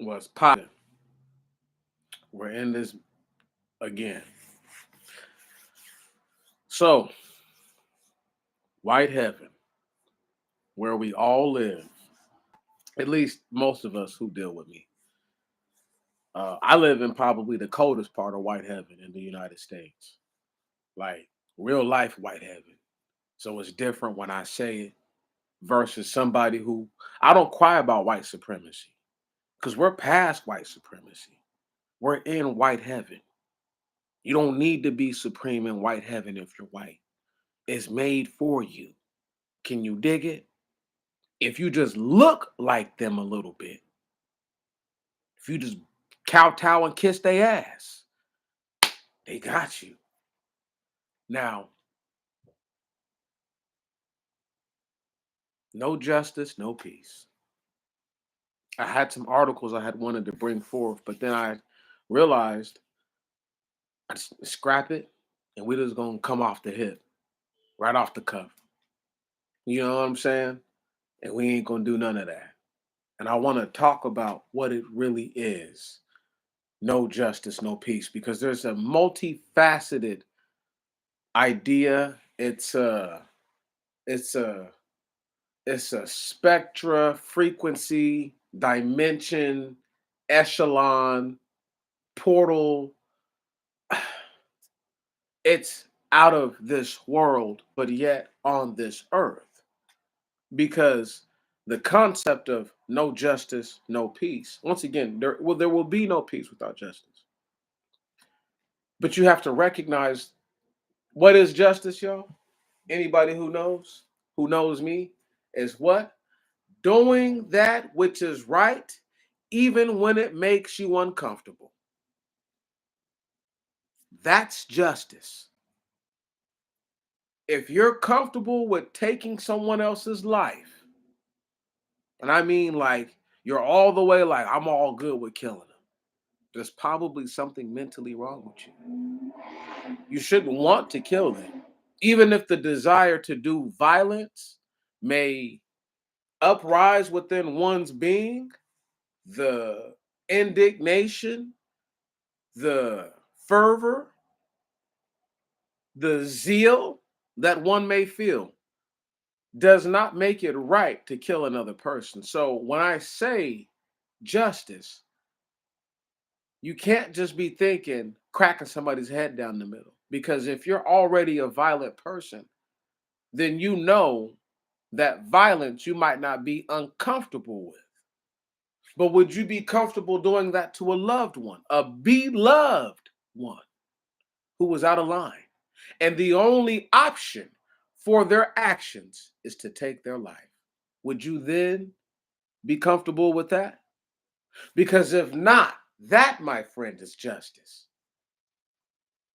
was positive. We're in this again. So, White Heaven, where we all live, at least most of us who deal with me. I live in probably the coldest part of White Heaven in the United States, like real life White Heaven. So it's different when I say it versus somebody who I don't cry about white supremacy because we're past white supremacy. We're in White Heaven. You don't need to be supreme in White Heaven if you're white. It's made for you. Can you dig it? If you just look like them a little bit, if you just kowtow and kiss their ass, they got you. Now, no justice, no peace. I had some articles I had wanted to bring forth, but then I realized I just scrap it and we just gonna come off the hip, right off the cuff. You know what I'm saying? And we ain't gonna do none of that. And I want to talk about what it really is. No justice, no peace, because there's a multifaceted idea. It's a it's a spectra, frequency, dimension, echelon, portal. It's out of this world, but yet on this earth. Because the concept of no justice, no peace. Once again, there will be no peace without justice. But you have to recognize what is justice, y'all. Anybody who knows me, is what? Doing that which is right, even when it makes you uncomfortable. That's justice. If you're comfortable with taking someone else's life, and I mean like you're all the way like, I'm all good with killing them, there's probably something mentally wrong with you. You shouldn't want to kill them. Even if the desire to do violence may uprise within one's being, the indignation, the fervor, the zeal that one may feel does not make it right to kill another person. So when I say justice, you can't just be thinking cracking somebody's head down the middle. Because if you're already a violent person, then you know that violence you might not be uncomfortable with. But would you be comfortable doing that to a loved one, a beloved one who was out of line? And the only option for their actions is to take their life. Would you then be comfortable with that? Because if not, that, my friend, is justice.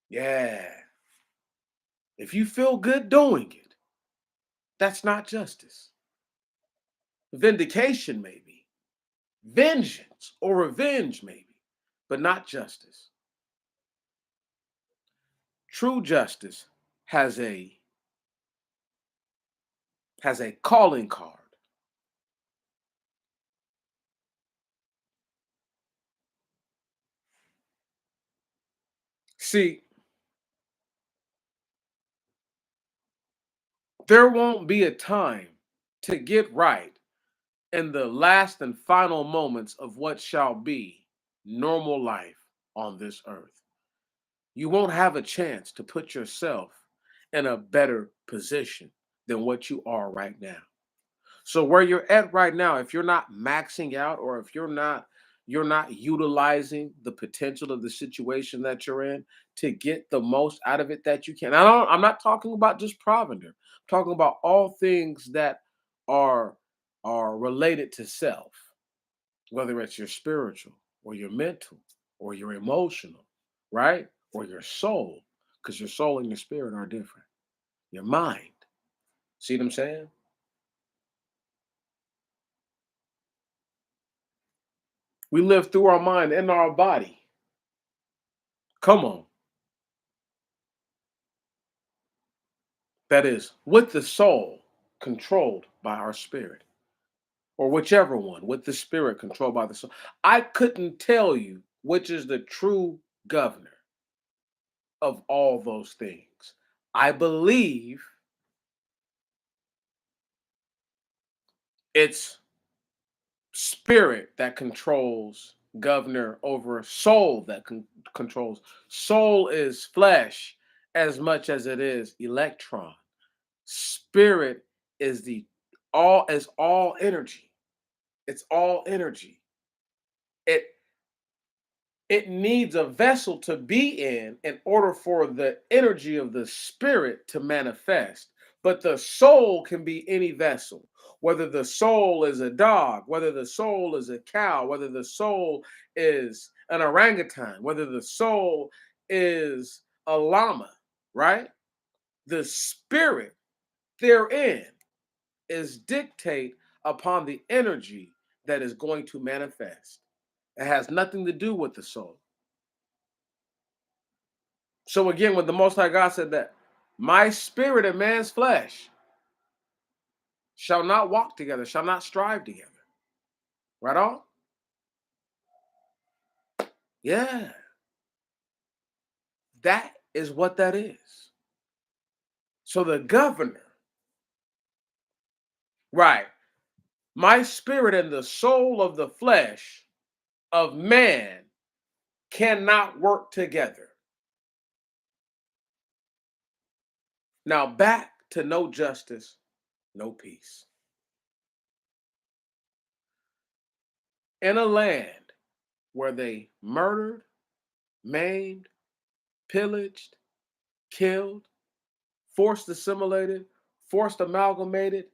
Yeah. If you feel good doing it, that's not justice. Vindication, maybe. Vengeance or revenge, maybe, but not justice. True justice has a calling card. See, there won't be a time to get right in the last and final moments of what shall be normal life on this earth. You won't have a chance to put yourself in a better position than what you are right now. So where you're at right now, if you're not maxing out or if you're not utilizing the potential of the situation that you're in to get the most out of it that you can. I'm not talking about just provender. I'm talking about all things that are are related to self, whether it's your spiritual or your mental or your emotional, right? Or your soul, because your soul and your spirit are different. Your mind. See what I'm saying? We live through our mind and our body. Come on. That is with the soul controlled by our spirit. or whichever one, with the spirit controlled by the soul. I couldn't tell you which is the true governor of all those things. I believe it's spirit that controls, governor over soul that controls. Soul is flesh as much as it is electron. Spirit is the all energy. It's all energy. It it needs a vessel to be in order for the energy of the spirit to manifest. But the soul can be any vessel, whether the soul is a dog, whether the soul is a cow, whether the soul is an orangutan, whether the soul is a llama, right? The spirit therein is dictate upon the energy that is going to manifest. It has nothing to do with the soul. So again, when the Most High God said that, my spirit and man's flesh shall not walk together, shall not strive together. Right on? Yeah, that is what that is. So the governor, right? My spirit and the soul of the flesh of man cannot work together. Now back to no justice, no peace. In a land where they murdered, maimed, pillaged, killed, forced assimilated, forced amalgamated,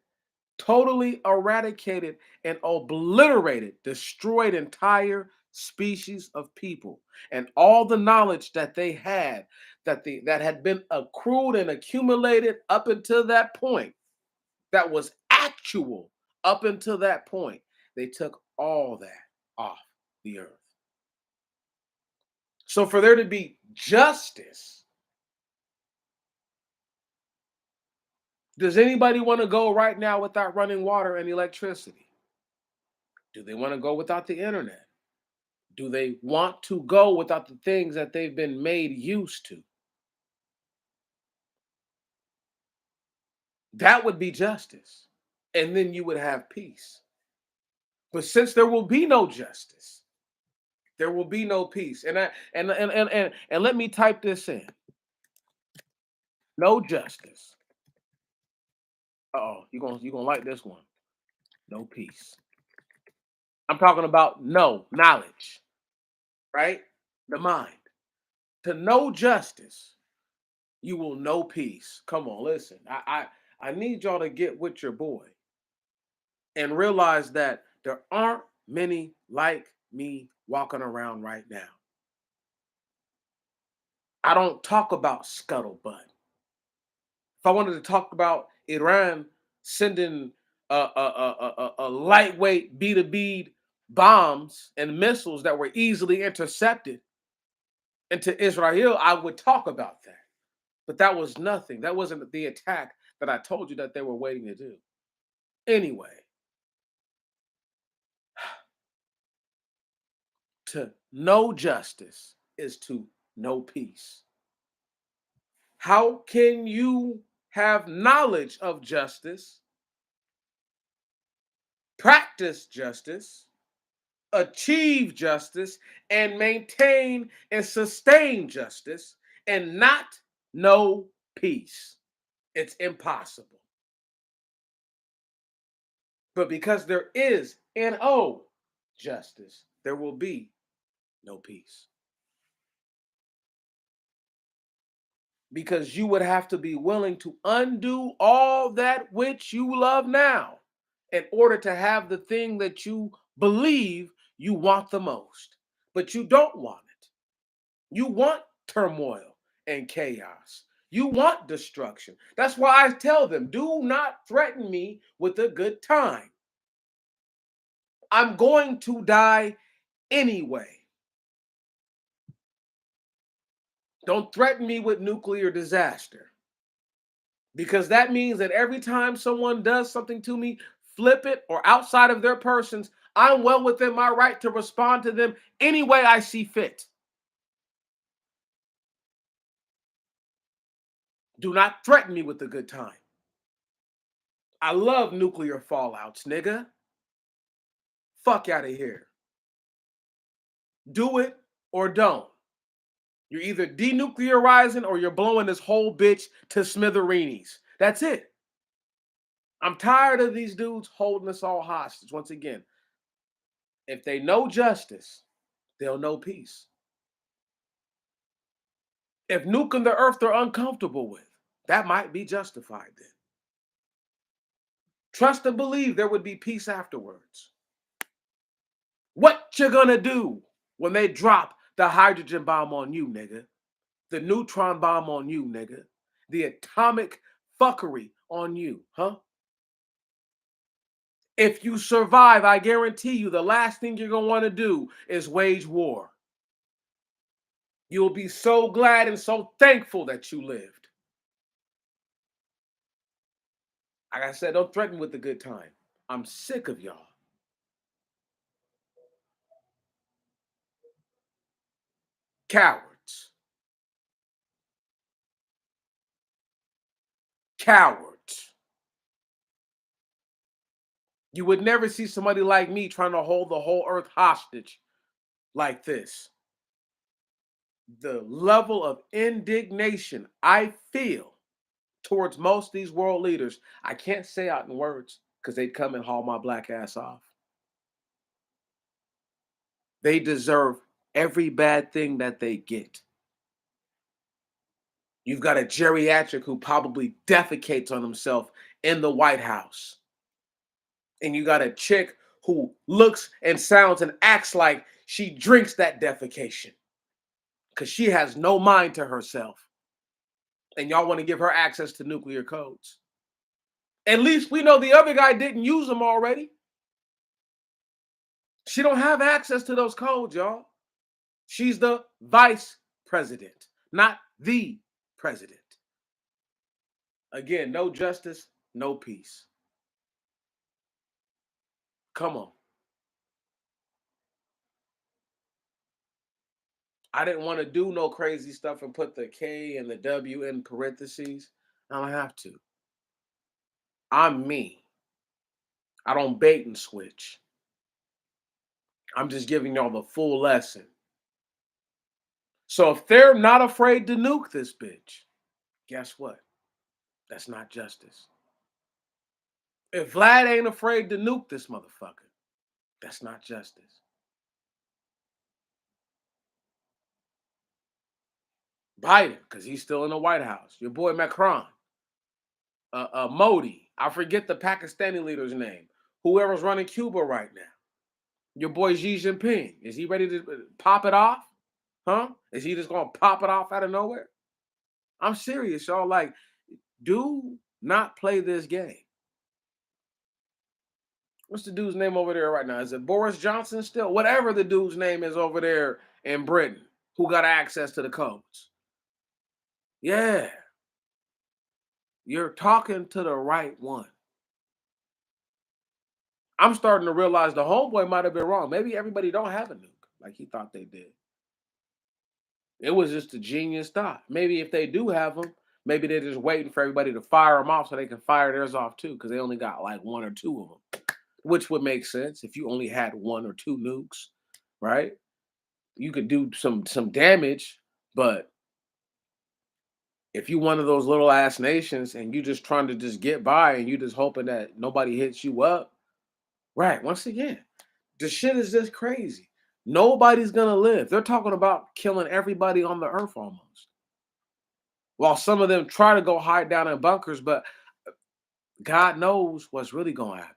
totally eradicated and obliterated, destroyed entire species of people. And all the knowledge that they had, that had been accrued and accumulated up until that point, that was actual up until that point, they took all that off the earth. So for there to be justice, does anybody want to go right now without running water and electricity? Do they want to go without the internet? Do they want to go without the things that they've been made used to? That would be justice. And then you would have peace. But since there will be no justice, there will be no peace. And let me type this in. No justice. Uh-oh, you're gonna like this one. No peace. I'm talking about no knowledge, right? The mind. To know justice, you will know peace. Come on, listen. I need y'all to get with your boy and realize that there aren't many like me walking around right now. I don't talk about scuttlebutt. If I wanted to talk about Iran sending a lightweight B to B bombs and missiles that were easily intercepted into Israel, I would talk about that. But that was nothing. That wasn't the attack that I told you that they were waiting to do. Anyway, to know justice is to know peace. How can you have knowledge of justice, practice justice, achieve justice, and maintain and sustain justice and not know peace? It's impossible. But because there is no justice, there will be no peace. Because you would have to be willing to undo all that which you love now in order to have the thing that you believe you want the most. But you don't want it. You want turmoil and chaos. You want destruction. That's why I tell them, do not threaten me with a good time. I'm going to die anyway. Don't threaten me with nuclear disaster, because that means that every time someone does something to me flippant, or outside of their persons, I'm well within my right to respond to them any way I see fit. Do not threaten me with a good time. I love nuclear fallouts, nigga. Fuck out of here. Do it or don't. You're either denuclearizing or you're blowing this whole bitch to smithereens. That's it. I'm tired of these dudes holding us all hostage. Once again, if they know justice, they'll know peace. If nuking the earth they're uncomfortable with, that might be justified then. Trust and believe there would be peace afterwards. What you gonna do when they drop the hydrogen bomb on you, nigga? The neutron bomb on you, nigga? The atomic fuckery on you, huh? If you survive, I guarantee you the last thing you're gonna want to do is wage war. You'll be so glad and so thankful that you lived. Like I said, don't threaten with a good time. I'm sick of y'all. Cowards. Cowards. You would never see somebody like me trying to hold the whole earth hostage like this. The level of indignation I feel towards most of these world leaders, I can't say out in words because they'd come and haul my black ass off. They deserve every bad thing that they get. You've got a geriatric who probably defecates on himself in the White House. And you got a chick who looks and sounds and acts like she drinks that defecation because she has no mind to herself. And y'all want to give her access to nuclear codes. At least we know the other guy didn't use them already. She don't have access to those codes, y'all. She's the vice president, not the president. Again, no justice, no peace. Come on. I didn't want to do no crazy stuff and put the K and the W in parentheses. I don't have to. I'm me. I don't bait and switch. I'm just giving y'all the full lesson. So if they're not afraid to nuke this bitch, guess what? That's not justice. If Vlad ain't afraid to nuke this motherfucker, that's not justice. Biden, because he's still in the White House. Your boy Macron, Modi. I forget the Pakistani leader's name. Whoever's running Cuba right now. Your boy Xi Jinping. Is he ready to pop it off? Huh? Is he just gonna pop it off out of nowhere? I'm serious, y'all. Like, do not play this game. What's the dude's name over there right now? Is it Boris Johnson still? Whatever the dude's name is over there in Britain, who got access to the codes. Yeah. You're talking to the right one. I'm starting to realize the homeboy might have been wrong. Maybe everybody don't have a nuke like he thought they did. It was just a genius thought. Maybe if they do have them, maybe they're just waiting for everybody to fire them off so they can fire theirs off too, because they only got like one or two of them, which would make sense if you only had one or two nukes, right? You could do some damage, but if you one of those little ass nations and you just trying to just get by and you just hoping that nobody hits you up, right? Once again, the shit is just crazy. Nobody's gonna live. They're talking about killing everybody on the earth almost. While some of them try to go hide down in bunkers, but God knows what's really gonna happen.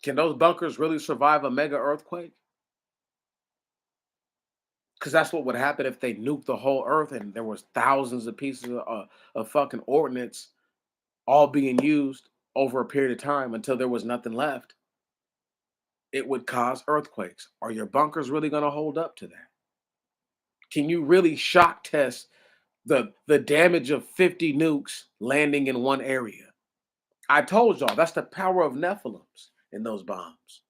Can those bunkers really survive a mega earthquake? Because that's what would happen if they nuked the whole earth and there was thousands of pieces of fucking ordnance all being used over a period of time until there was nothing left. It would cause earthquakes. Are your bunkers really going to hold up to that? Can you really shock test the damage of 50 nukes landing in one area? I told y'all that's the power of Nephilims in those bombs.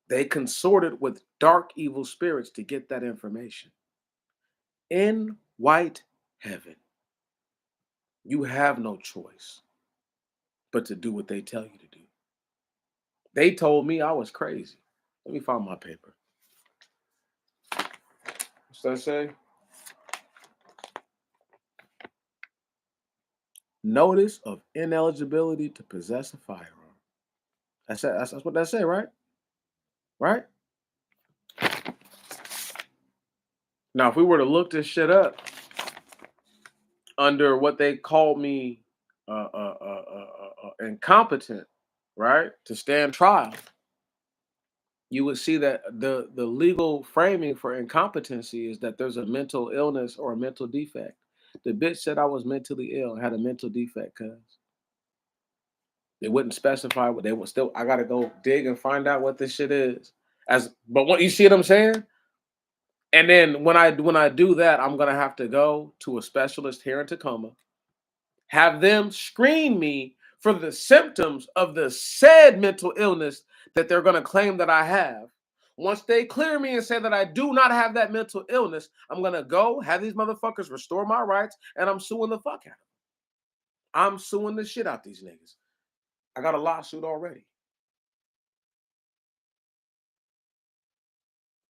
They consorted with dark evil spirits to get that information. In white heaven, you have no choice but to do what they tell you to do. They told me I was crazy. Let me find my paper. What's that say? Notice of ineligibility to possess a firearm. That's what that say, right? Right? Now, if we were to look this shit up under what they called me incompetent, right, to stand trial, you would see that the legal framing for incompetency is that there's a mental illness or a mental defect. The bitch said I was mentally ill, had a mental defect, cuz they wouldn't specify what they would still. I gotta go dig and find out what this shit is. But what you see what I'm saying? And then when I do that, I'm gonna have to go to a specialist here in Tacoma, have them screen me for the symptoms of the said mental illness that they're gonna claim that I have. Once they clear me and say that I do not have that mental illness, I'm gonna go have these motherfuckers restore my rights, and I'm suing the fuck out of them. I'm suing the shit out these niggas. I got a lawsuit already.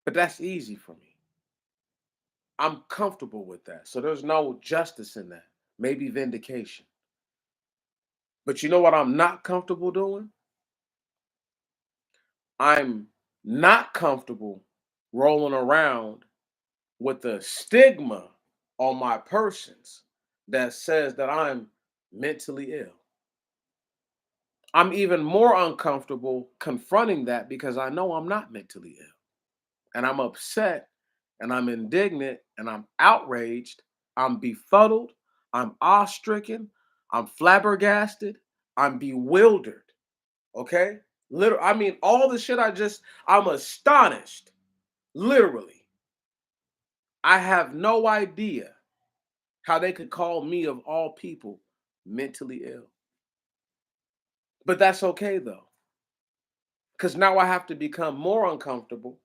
But that's easy for me. I'm comfortable with that. So there's no justice in that. Maybe vindication. But you know what I'm not comfortable doing? I'm not comfortable rolling around with the stigma on my persons that says that I'm mentally ill. I'm even more uncomfortable confronting that because I know I'm not mentally ill. And I'm upset and I'm indignant and I'm outraged. I'm befuddled. I'm awestricken. I'm flabbergasted. I'm bewildered. Okay? Literally, I mean, all the shit I'm astonished. Literally. I have no idea how they could call me, of all people, mentally ill. But that's okay, though. Because now I have to become more uncomfortable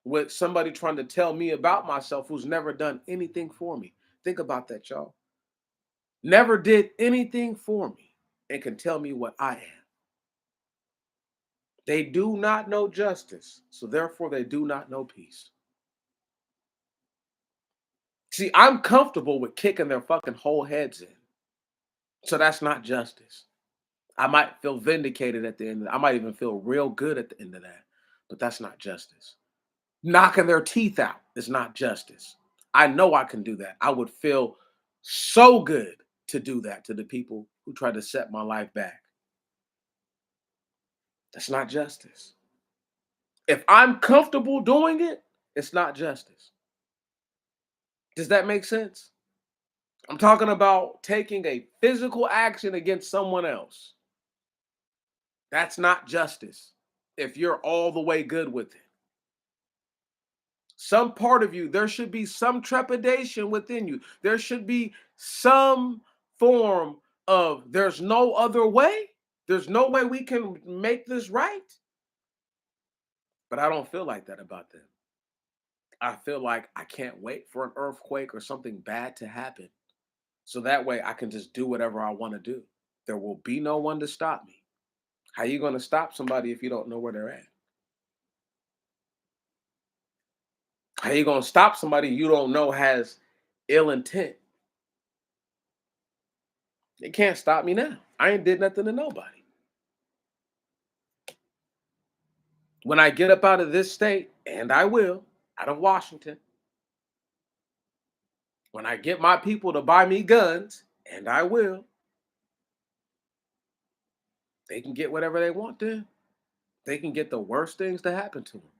with somebody trying to tell me about myself who's never done anything for me. Think about that, y'all. Never did anything for me and can tell me what I am. They do not know justice, so therefore they do not know peace. See, I'm comfortable with kicking their fucking whole heads in. So that's not justice. I might feel vindicated at the end. I might even feel real good at the end of that, but that's not justice. Knocking their teeth out is not justice. I know I can do that. I would feel so good to do that to the people who try to set my life back. That's not justice. If I'm comfortable doing it, it's not justice. Does that make sense? I'm talking about taking a physical action against someone else. That's not justice if you're all the way good with it. Some part of you, there should be some trepidation within you. There should be some form of there's no other way. There's no way we can make this right. But I don't feel like that about them. I feel like I can't wait for an earthquake or something bad to happen. So that way I can just do whatever I want to do. There will be no one to stop me. How you going to stop somebody if you don't know where they're at? How you going to stop somebody you don't know has ill intent? They can't stop me now. I ain't did nothing to nobody. When I get up out of this state, and I will, out of Washington, when I get my people to buy me guns, and I will, they can get whatever they want to. They can get the worst things to happen to them.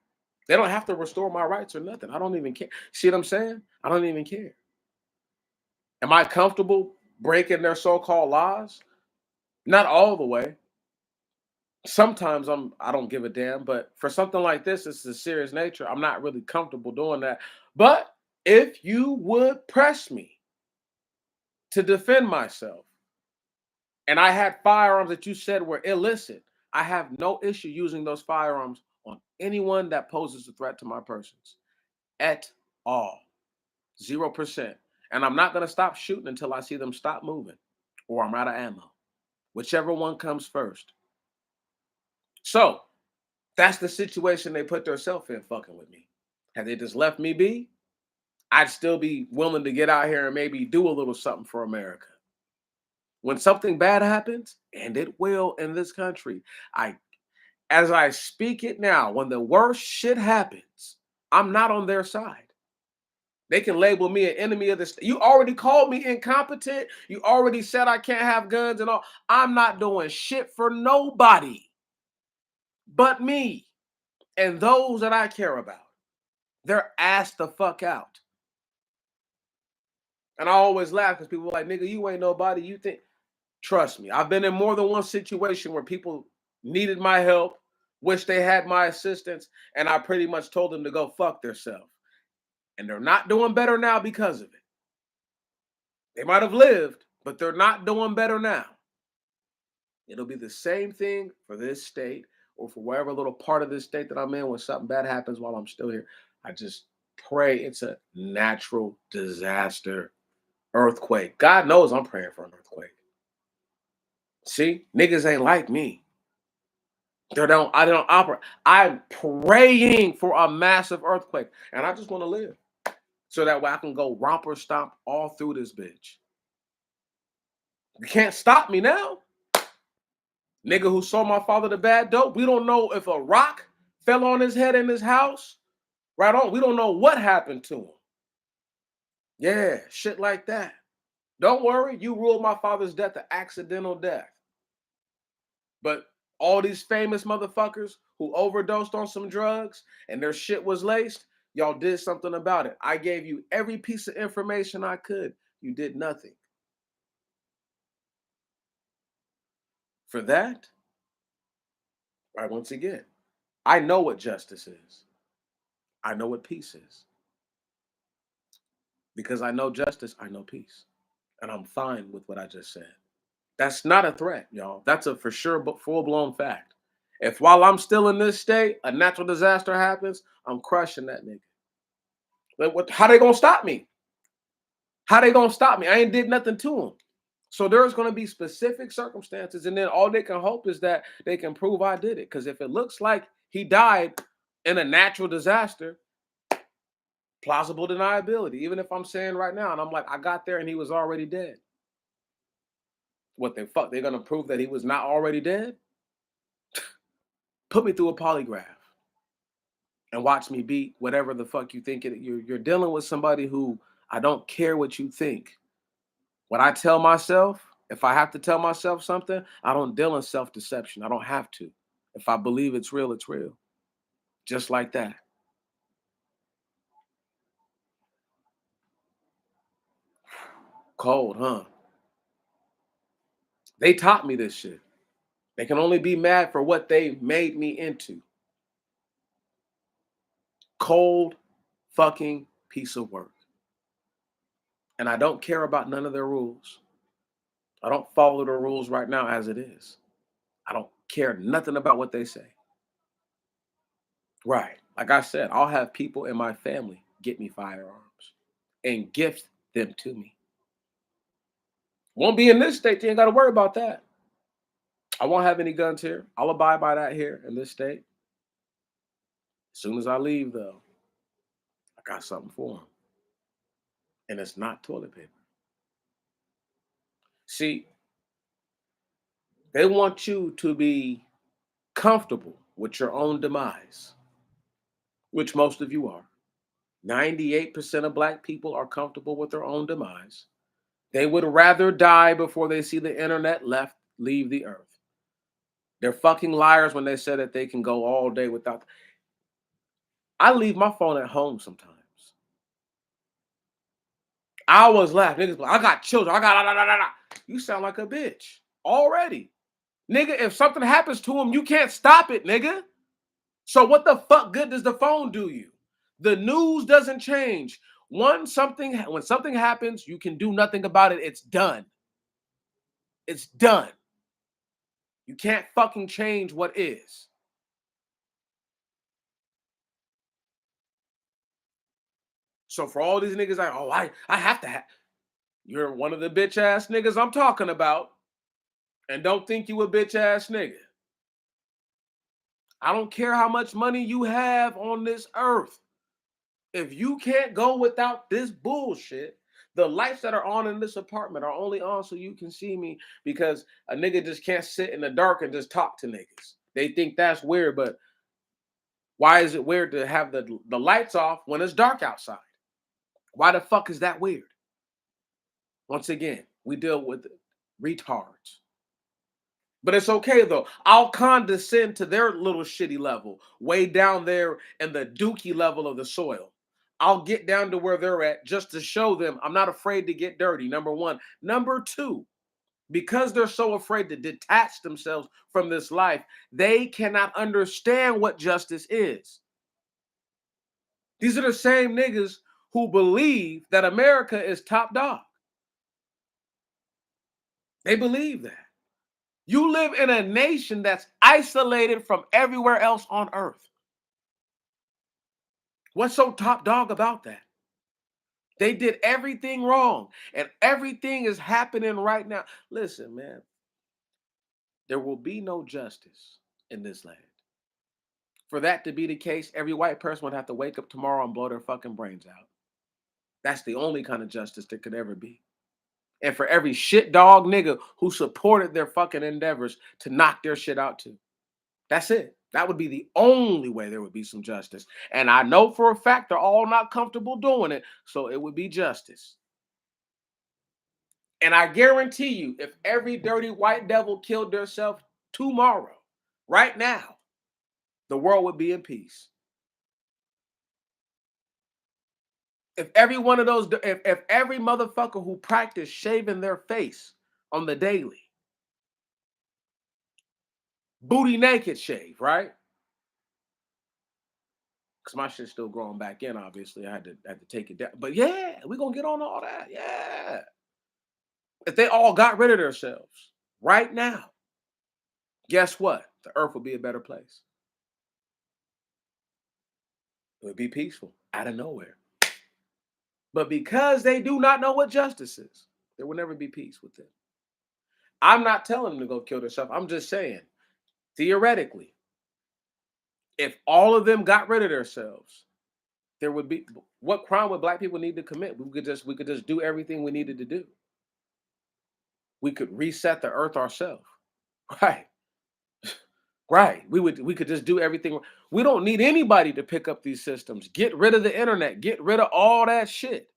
They don't have to restore my rights or nothing. I don't even care. See what I'm saying? I don't even care. Am I comfortable breaking their so-called laws? Not all the way. Sometimes I don't give a damn, but for something like this, it's a serious nature. I'm not really comfortable doing that. But if you would press me to defend myself and I had firearms that you said were illicit, I have no issue using those firearms on anyone that poses a threat to my persons at all. 0%. And I'm not going to stop shooting until I see them stop moving or I'm out of ammo, whichever one comes first. So that's the situation they put themselves in fucking with me. Had they just left me be, I'd still be willing to get out here and maybe do a little something for America. When something bad happens, and it will in this country, I as I speak it now, when the worst shit happens, I'm not on their side. They can label me an enemy of the state. You already called me incompetent. You already said I can't have guns and all. I'm not doing shit for nobody but me and those that I care about. They're asked the fuck out. And I always laugh because people are like, nigga, you ain't nobody. You think, trust me, I've been in more than one situation where people needed my help, wish they had my assistance, and I pretty much told them to go fuck themselves. And they're not doing better now because of it. They might have lived, but they're not doing better now. It'll be the same thing for this state or for whatever little part of this state that I'm in when something bad happens while I'm still here. I just pray it's a natural disaster, earthquake. God knows I'm praying for an earthquake. See, niggas ain't like me. I don't operate. I'm praying for a massive earthquake. And I just want to live. So that way I can go romper stomp all through this bitch. You can't stop me now. Nigga who sold my father the bad dope. We don't know if a rock fell on his head in his house. Right on. We don't know what happened to him. Yeah, shit like that. Don't worry. You ruled my father's death an accidental death. But all these famous motherfuckers who overdosed on some drugs and their shit was laced, y'all did something about it. I gave you every piece of information I could. You did nothing. For that, right, once again, I know what justice is. I know what peace is. Because I know justice, I know peace. And I'm fine with what I just said. That's not a threat, y'all. That's a for sure but full-blown fact. If while I'm still in this state, a natural disaster happens, I'm crushing that nigga. But how they gonna stop me? How they gonna stop me? I ain't did nothing to them. So there's gonna be specific circumstances, and then all they can hope is that they can prove I did it. Because if it looks like he died in a natural disaster, plausible deniability. Even if I'm saying right now, and I'm like, I got there and he was already dead. What the fuck? They're gonna prove that he was not already dead? Put me through a polygraph and watch me beat whatever the fuck you think it. You're dealing with somebody who I don't care what you think. What I tell myself, if I have to tell myself something, I don't deal in self-deception. I don't have to. If I believe it's real, it's real. Just like that. Cold, huh? They taught me this shit. They can only be mad for what they made me into. Cold fucking piece of work. And I don't care about none of their rules. I don't follow the rules right now as it is. I don't care nothing about what they say. Right. Like I said, I'll have people in my family get me firearms and gift them to me. Won't be in this state. You ain't got to worry about that. I won't have any guns here. I'll abide by that here in this state. As soon as I leave, though, I got something for them. And it's not toilet paper. See, they want you to be comfortable with your own demise, which most of you are. 98% of Black people are comfortable with their own demise. They would rather die before they see the internet leave the earth. They're fucking liars when they say that they can go all day without. I leave my phone at home sometimes. I always laugh. Niggas like, I got children. I got. You sound like a bitch already. Nigga, if something happens to him, you can't stop it, nigga. So what the fuck good does the phone do you? The news doesn't change. When something happens, you can do nothing about it. It's done. It's done. You can't fucking change what is. So for all these niggas like, oh, I have to have. You're one of the bitch ass niggas I'm talking about. And don't think you a bitch ass nigga. I don't care how much money you have on this earth. If you can't go without this bullshit, the lights that are on in this apartment are only on so you can see me because a nigga just can't sit in the dark and just talk to niggas. They think that's weird, but why is it weird to have the lights off when it's dark outside? Why the fuck is that weird? Once again, we deal with retards. But it's okay though. I'll condescend to their little shitty level, way down there in the dookie level of the soil. I'll get down to where they're at just to show them I'm not afraid to get dirty. Number one. Number two, because they're so afraid to detach themselves from this life, they cannot understand what justice is. These are the same niggas who believe that America is top dog. They believe that. You live in a nation that's isolated from everywhere else on earth. What's so top dog about that? They did everything wrong, and everything is happening right now. Listen, man, there will be no justice in this land. For that to be the case, every white person would have to wake up tomorrow and blow their fucking brains out. That's the only kind of justice there could ever be. And for every shit dog nigga who supported their fucking endeavors to knock their shit out too. That's it. That would be the only way there would be some justice. And I know for a fact they're all not comfortable doing it, so it would be justice. And I guarantee you, if every dirty white devil killed themselves tomorrow, right now, the world would be in peace. If every one of those, if every motherfucker who practiced shaving their face on the daily, booty naked shave, right? Because my shit's still growing back in, obviously. I had to take it down. But yeah, we're gonna get on all that. Yeah. If they all got rid of themselves right now, guess what? The earth would be a better place. It would be peaceful out of nowhere. But because they do not know what justice is, there will never be peace with them. I'm not telling them to go kill themselves. I'm just saying, theoretically, if all of them got rid of themselves, there would be what crime would black people need to commit? We could just do everything we needed to do. We could reset the earth ourselves. Right. Right. We could just do everything. We don't need anybody to pick up these systems. Get rid of the internet. Get rid of all that shit.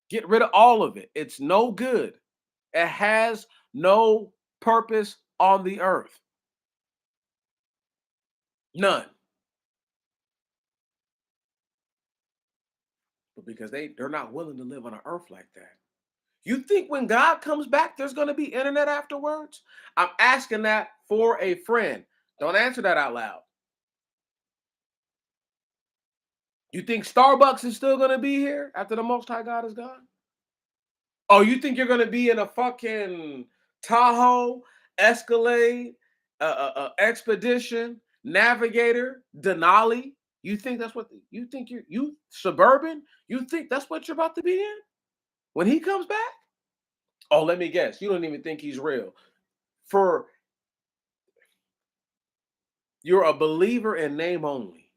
Get rid of all of it. It's no good. It has no purpose on the earth. None. But because they're not willing to live on an earth like that. You think when God comes back, there's going to be internet afterwards? I'm asking that for a friend. Don't answer that out loud. You think Starbucks is still going to be here after the Most High God is gone? Oh, you think you're going to be in a fucking Tahoe, Escalade, Expedition, Navigator, Denali? You think that's what you think you Suburban? You think that's what you're about to be in when he comes back? Oh, let me guess. You don't even think he's real. For You're a believer in name only.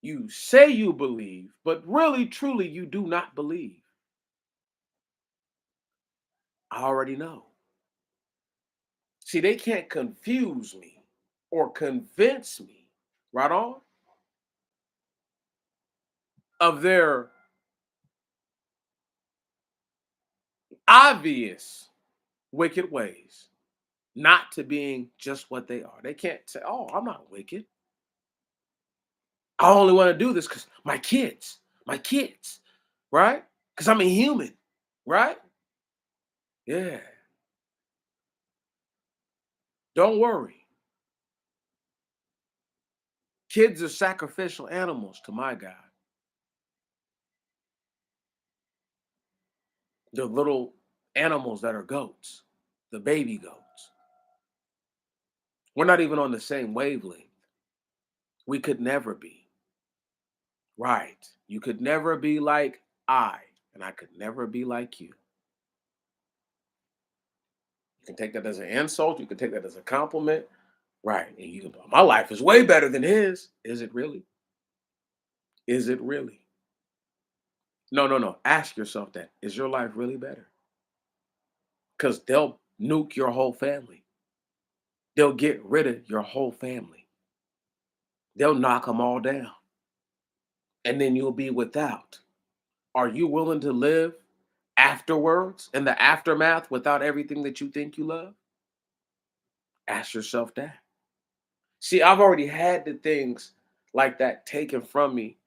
You say you believe, but really, truly, you do not believe. I already know. See, they can't confuse me or convince me, right on, of their obvious wicked ways, not to being just what they are. They can't say, oh, I'm not wicked. I only want to do this because my kids, right? Because I'm a human, right? Yeah. Don't worry. Kids are sacrificial animals to my God. The little animals that are goats, the baby goats. We're not even on the same wavelength. We could never be. Right. You could never be like I, and I could never be like you. You can take that as an insult. You can take that as a compliment. Right. And you can, my life is way better than his. Is it really? Is it really? No, no, no. Ask yourself that. Is your life really better? Because they'll nuke your whole family. They'll get rid of your whole family. They'll knock them all down. And then you'll be without. Are you willing to live afterwards in the aftermath without everything that you think you love? Ask yourself that. See, I've already had the things like that taken from me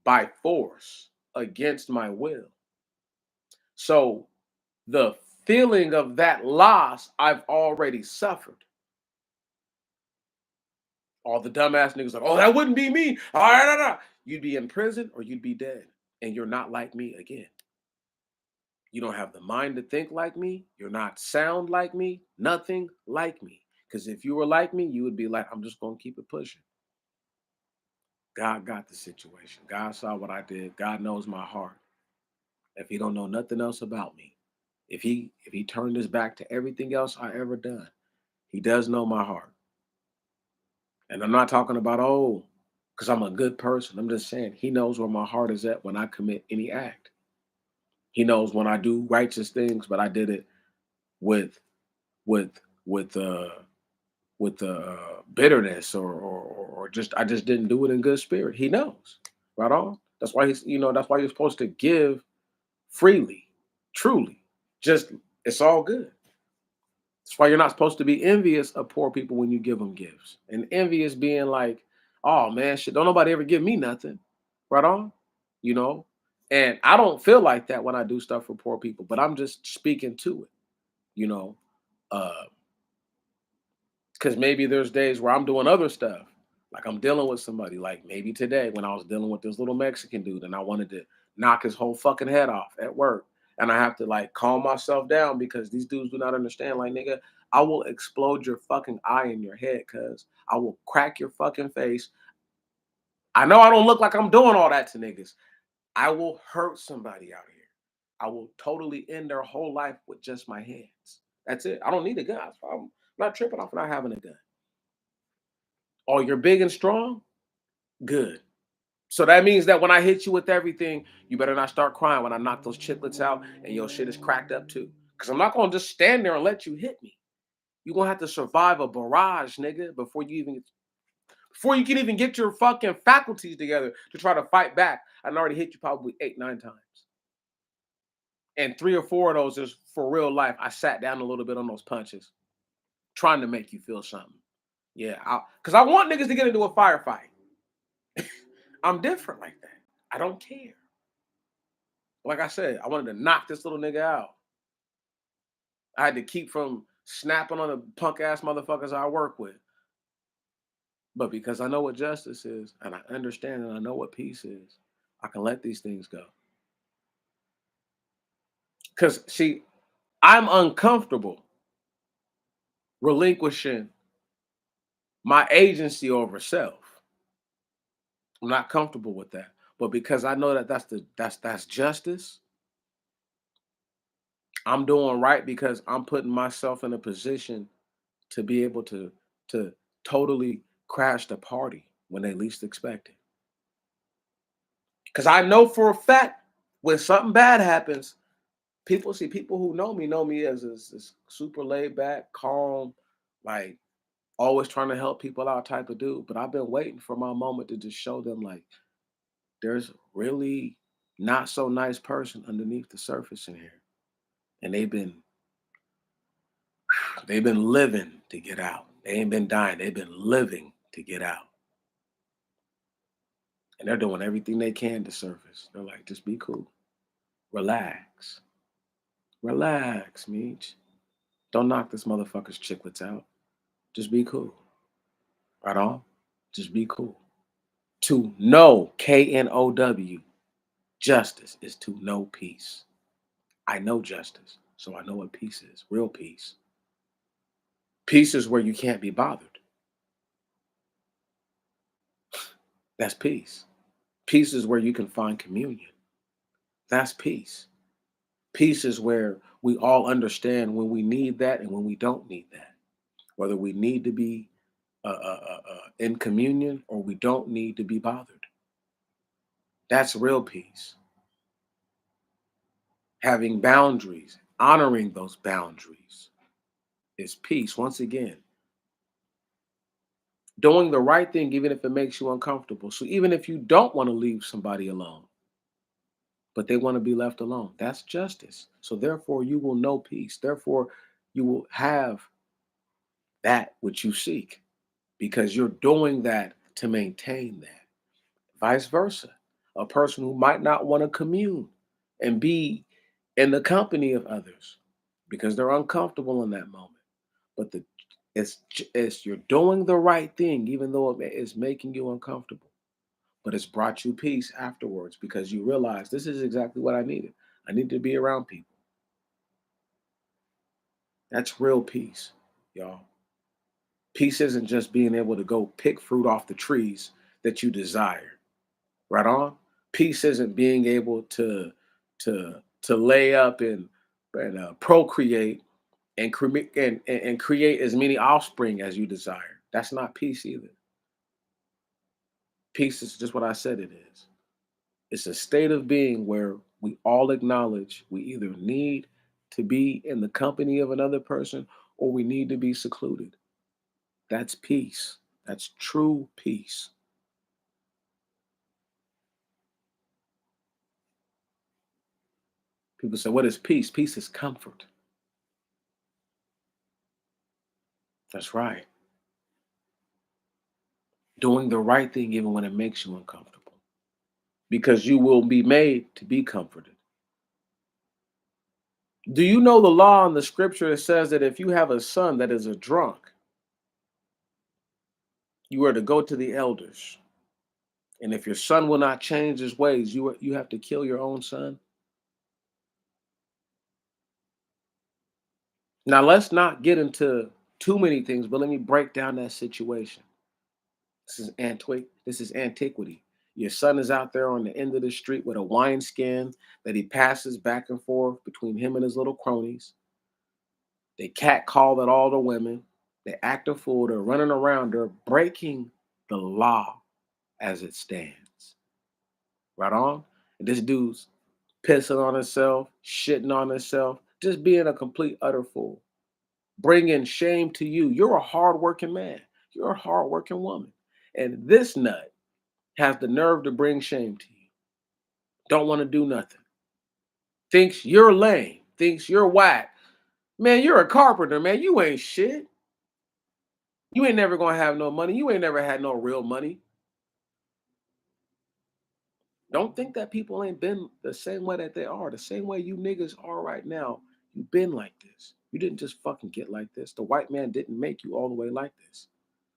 by force against my will. So the feeling of that loss I've already suffered. All the dumbass niggas like, oh, that wouldn't be me. You'd be in prison or you'd be dead. And you're not like me again. You don't have the mind to think like me. You're not sound like me. Nothing like me. Because if you were like me, you would be like, I'm just going to keep it pushing. God got the situation. God saw what I did. God knows my heart. If he don't know nothing else about me, if he turned his back to everything else I ever done, he does know my heart. And I'm not talking about, oh, because I'm a good person. I'm just saying he knows where my heart is at when I commit any act. He knows when I do righteous things, but I did it with with with uh bitterness or just I just didn't do it in good spirit. He knows. Right on. That's why that's why you're supposed to give freely, truly. Just it's all good. That's why you're not supposed to be envious of poor people when you give them gifts. And envious being like, oh man, shit, don't nobody ever give me nothing. Right on? You know? And I don't feel like that when I do stuff for poor people, but I'm just speaking to it, you know. Uh, because maybe there's days where I'm doing other stuff. Like I'm dealing with somebody, like maybe today when I was dealing with this little Mexican dude and I wanted to knock his whole fucking head off at work. And I have to like calm myself down because these dudes do not understand. Like, nigga, I will explode your fucking eye in your head, cuz I will crack your fucking face. I know I don't look like I'm doing all that to niggas. I will hurt somebody out here. I will totally end their whole life with just my hands. That's it. I don't need a gun. I'm not tripping off not having a gun. Oh, you're big and strong? Good. So that means that when I hit you with everything, you better not start crying when I knock those chiclets out and your shit is cracked up too. Because I'm not going to just stand there and let you hit me. You're going to have to survive a barrage, nigga, before you can even get your fucking faculties together to try to fight back. I already hit you probably 8, 9 times. And 3 or 4 of those is for real life. I sat down a little bit on those punches, trying to make you feel something. Yeah, because I want niggas to get into a firefight. I'm different like that. I don't care. Like I said, I wanted to knock this little nigga out. I had to keep from snapping on the punk ass motherfuckers I work with. But because I know what justice is, and I understand and I know what peace is, I can let these things go. Because, see, I'm uncomfortable relinquishing my agency over self. I'm not comfortable with that. But because I know that that's justice, I'm doing right because I'm putting myself in a position to be able to totally crash the party when they least expect it. Because I know for a fact when something bad happens, people who know me as this super laid back, calm, like always trying to help people out type of dude. But I've been waiting for my moment to just show them like there's really not so nice person underneath the surface in here. And they've been living to get out. They ain't been dying. They've been living to get out. And they're doing everything they can to surface. They're like, just be cool. Relax. Relax, Meech. Don't knock this motherfucker's chicklets out. Just be cool. Right on? Just be cool. To know, KNOW, justice is to know peace. I know justice, so I know what peace is. Real peace. Peace is where you can't be bothered. That's peace. Peace is where you can find communion. That's peace. Peace is where we all understand when we need that and when we don't need that. Whether we need to be in communion or we don't need to be bothered. That's real peace. Having boundaries, honoring those boundaries is peace. Once again, doing the right thing, even if it makes you uncomfortable. So even if you don't want to leave somebody alone, but they want to be left alone, that's justice. So therefore, you will know peace. Therefore, you will have that which you seek because you're doing that to maintain that. Vice versa. A person who might not want to commune and be in the company of others because they're uncomfortable in that moment. But it's you're doing the right thing, even though it's making you uncomfortable. But it's brought you peace afterwards because you realize this is exactly what I needed. I need to be around people. That's real peace, y'all. Peace isn't just being able to go pick fruit off the trees that you desire. Right on. Peace isn't being able to lay up and procreate and create and create as many offspring as you desire. That's not peace either. Peace is just what I said it is. It's a state of being where we all acknowledge we either need to be in the company of another person or we need to be secluded. That's peace. That's true peace. People say, what is peace? Peace is comfort. That's right. Doing the right thing even when it makes you uncomfortable. Because you will be made to be comforted. Do you know the law in the scripture that says that if you have a son that is a drunk, you are to go to the elders. And if your son will not change his ways, you have to kill your own son. Now let's not get into too many things, but let me break down that situation. This is antiquity. Your son is out there on the end of the street with a wineskin that he passes back and forth between him and his little cronies. They catcall at all the women. They act a fool. They're running around. They're breaking the law as it stands. Right on? And this dude's pissing on himself, shitting on himself, just being a complete utter fool. Bringing shame to you. You're a hardworking man. You're a hardworking woman. And this nut has the nerve to bring shame to you. Don't want to do nothing. Thinks you're lame. Thinks you're whack. Man, you're a carpenter, man. You ain't shit. You ain't never gonna have no money. You ain't never had no real money. Don't think that people ain't been the same way that they are. The same way you niggas are right now. You've been like this. You didn't just fucking get like this. The white man didn't make you all the way like this.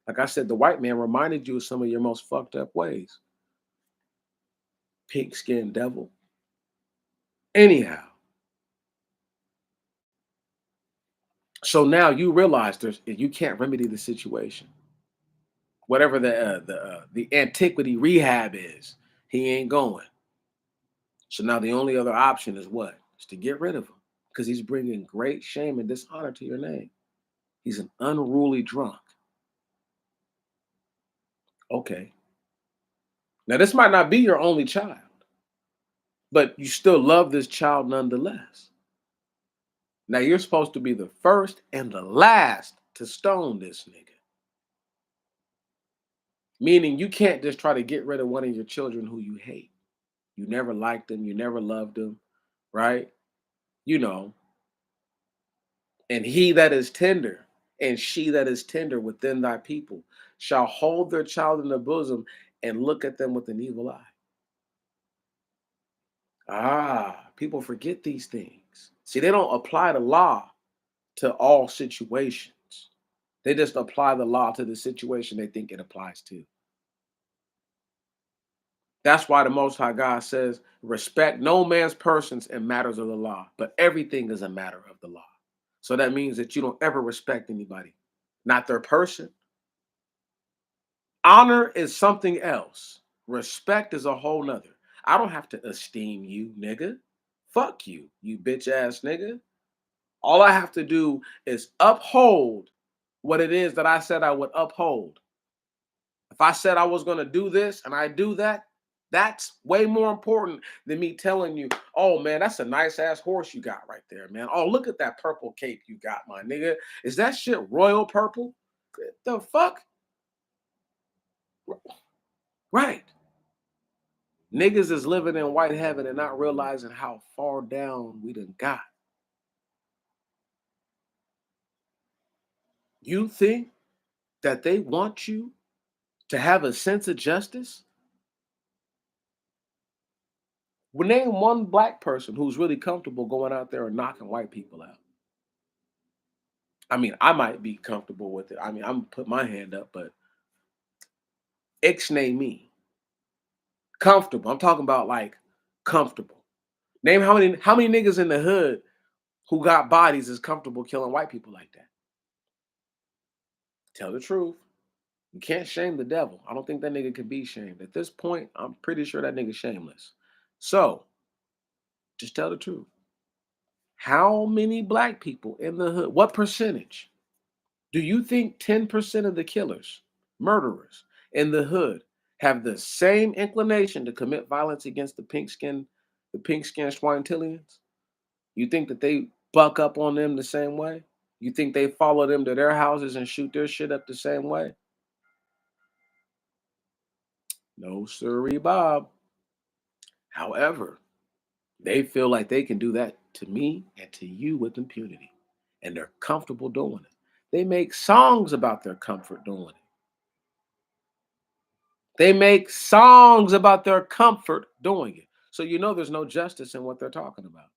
Like I said, the white man reminded you of some of your most fucked up ways. Pink skinned devil. Anyhow, so now you realize you can't remedy the situation. Whatever the antiquity rehab is, he ain't going. So now the only other option is what? Is to get rid of him because he's bringing great shame and dishonor to your name. He's an unruly drunk. Okay. Now this might not be your only child, but you still love this child nonetheless. Now you're supposed to be the first and the last to stone this nigga. Meaning you can't just try to get rid of one of your children who you hate. You never liked them, you never loved them, right? You know, and he that is tender and she that is tender within thy people shall hold their child in their bosom and look at them with an evil eye. Ah, people forget these things. See, they don't apply the law to all situations. They just apply the law to the situation they think it applies to. That's why the Most High God says, respect no man's persons in matters of the law, but everything is a matter of the law. So that means that you don't ever respect anybody, not their person. Honor is something else. Respect is a whole nother. I don't have to esteem you, nigga. Fuck you, you bitch ass nigga. All I have to do is uphold what it is that I said I would uphold. If I said I was going to do this and I do that, that's way more important than me telling you, oh man, that's a nice ass horse you got right there, man. Oh, look at that purple cape you got, my nigga. Is that shit royal purple? The fuck? Right. Niggas is living in white heaven and not realizing how far down we done got. You think that they want you to have a sense of justice? Well, name one black person who's really comfortable going out there and knocking white people out. I mean, I might be comfortable with it. I mean, I'm gonna put my hand up, but ixnay me. Comfortable. I'm talking about like comfortable. Name how many niggas in the hood who got bodies is comfortable killing white people like that. Tell the truth. You can't shame the devil. I don't think that nigga can be shamed. At this point, I'm pretty sure that nigga's shameless. So just tell the truth. How many black people in the hood? What percentage? Do you think 10% of the killers, murderers in the hood have the same inclination to commit violence against the pink skinned Swintillians? You think that they buck up on them the same way? You think they follow them to their houses and shoot their shit up the same way? No, sirree, Bob. However, they feel like they can do that to me and to you with impunity. And they're comfortable doing it. They make songs about their comfort doing it. They make songs about their comfort doing it. So you know there's no justice in what they're talking about.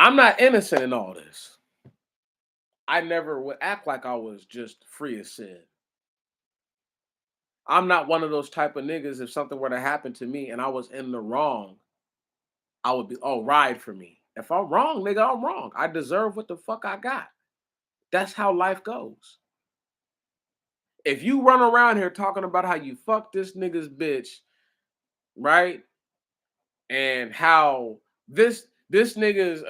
I'm not innocent in all this. I never would act like I was just free as sin. I'm not one of those type of niggas. If something were to happen to me and I was in the wrong, I would be, oh, ride for me. If I'm wrong, nigga, I'm wrong. I deserve what the fuck I got. That's how life goes. If you run around here talking about how you fucked this nigga's bitch, right? And how this nigga's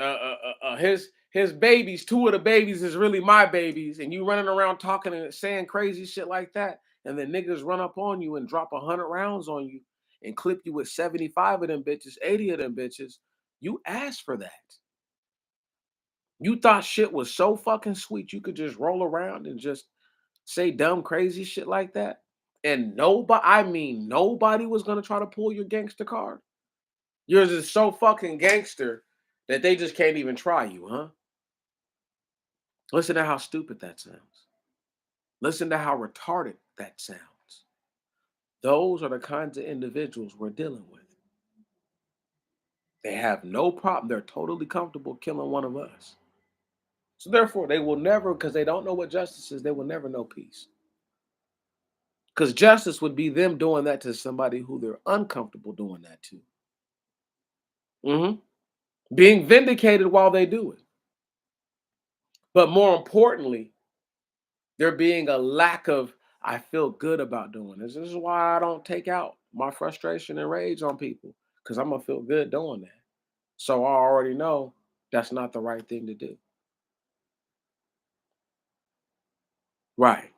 his babies, two of the babies is really my babies, and you running around talking and saying crazy shit like that, and then niggas run up on you and drop 100 rounds on you and clip you with 75 of them bitches, 80 of them bitches. You asked for that. You thought shit was so fucking sweet you could just roll around and just say dumb, crazy shit like that. And nobody, I mean, nobody was gonna try to pull your gangster card. You're just so fucking gangster that they just can't even try you, huh? Listen to how stupid that sounds. Listen to how retarded that sounds. Those are the kinds of individuals we're dealing with. They have no problem. They're totally comfortable killing one of us. So therefore, they will never, because they don't know what justice is, they will never know peace. Because justice would be them doing that to somebody who they're uncomfortable doing that to. Mhm. Being vindicated while they do it. But more importantly, there being a lack of, I feel good about doing this. This is why I don't take out my frustration and rage on people, because I'm going to feel good doing that. So I already know that's not the right thing to do. Right.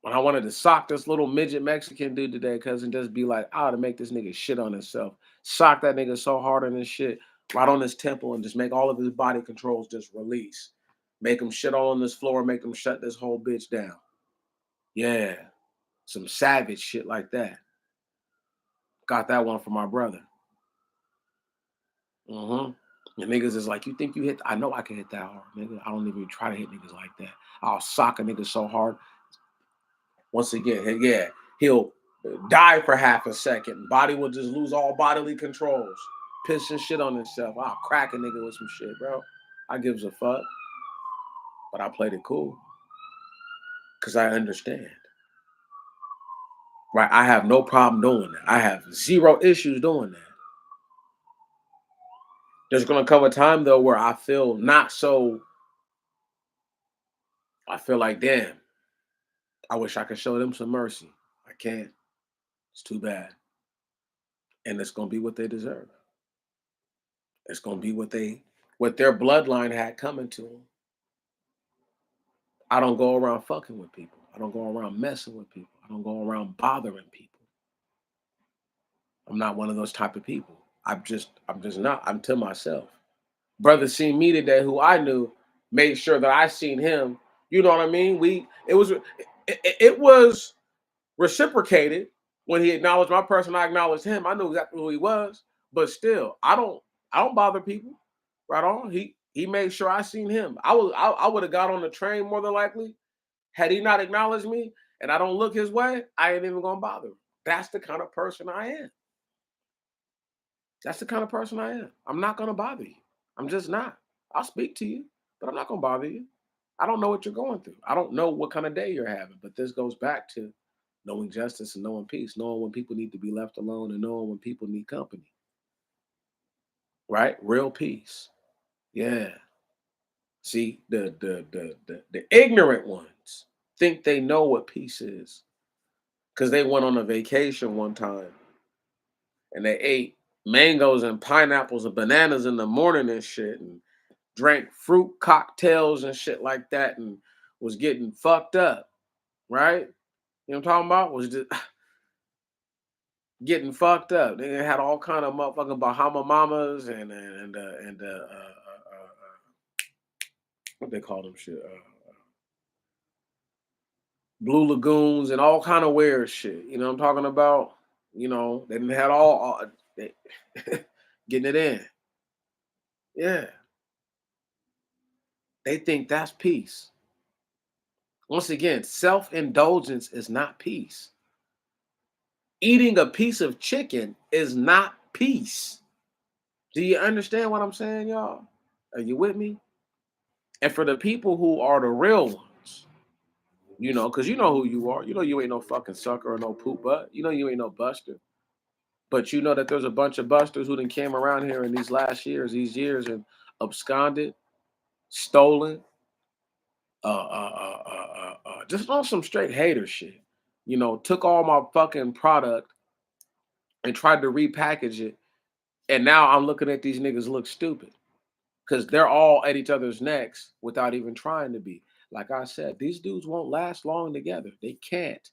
When I wanted to sock this little midget Mexican dude today, cousin, just be like, I ought to make this nigga shit on himself. Sock that nigga so hard on his shit, right on his temple, and just make all of his body controls just release. Make him shit all on this floor, make him shut this whole bitch down. Yeah. Some savage shit like that. Got that one from my brother. Mm-hmm. And niggas is like, you think you hit? I know I can hit that hard, nigga. I don't even try to hit niggas like that. I'll sock a nigga so hard. Once again, yeah, he'll die for half a second. Body will just lose all bodily controls. Piss and shit on himself. I'll crack a nigga with some shit, bro. I gives a fuck. But I played it cool. Because I understand. Right? I have no problem doing that. I have zero issues doing that. There's gonna come a time though where I feel not so. I feel like, damn, I wish I could show them some mercy. I can't. It's too bad. And it's gonna be what they deserve. It's gonna be what their bloodline had coming to them. I don't go around fucking with people. I don't go around messing with people. I don't go around bothering people. I'm not one of those type of people. I'm just not. I'm to myself. Brother seen me today who I knew, made sure that I seen him. You know what I mean? It was reciprocated when he acknowledged my person. I acknowledged him. I knew exactly who he was, but still, I don't bother people. Right on. He made sure I seen him. I would have got on the train more than likely had he not acknowledged me, and I don't look his way. I ain't even gonna bother him. That's the kind of person I am. That's the kind of person I am. I'm not gonna bother you. I'm just not. I'll speak to you, but I'm not gonna bother you. I don't know what you're going through. I don't know what kind of day you're having, but this goes back to knowing justice and knowing peace, knowing when people need to be left alone and knowing when people need company. Right? Real peace. Yeah. See, the ignorant ones think they know what peace is because they went on a vacation one time and they ate mangoes and pineapples and bananas in the morning and shit and drank fruit cocktails and shit like that and was getting fucked up, right? You know what I'm talking about? Was just getting fucked up. They had all kind of motherfucking Bahama mamas what they call them shit, Blue Lagoons and all kind of weird shit. You know what I'm talking about? You know, they didn't had all they, getting it in. Yeah, they think that's peace. Once again, self-indulgence is not peace. Eating a piece of chicken is not peace. Do you understand what I'm saying, y'all? Are you with me? And for the people who are the real ones, you know, because you know who you are. You know you ain't no fucking sucker or no poop butt. You know you ain't no buster. But you know that there's a bunch of busters who done came around here in these years, and absconded, stolen, just on some straight hater shit. You know, took all my fucking product and tried to repackage it, and now I'm looking at these niggas look stupid because they're all at each other's necks without even trying to be. Like I said, these dudes won't last long together. They can't.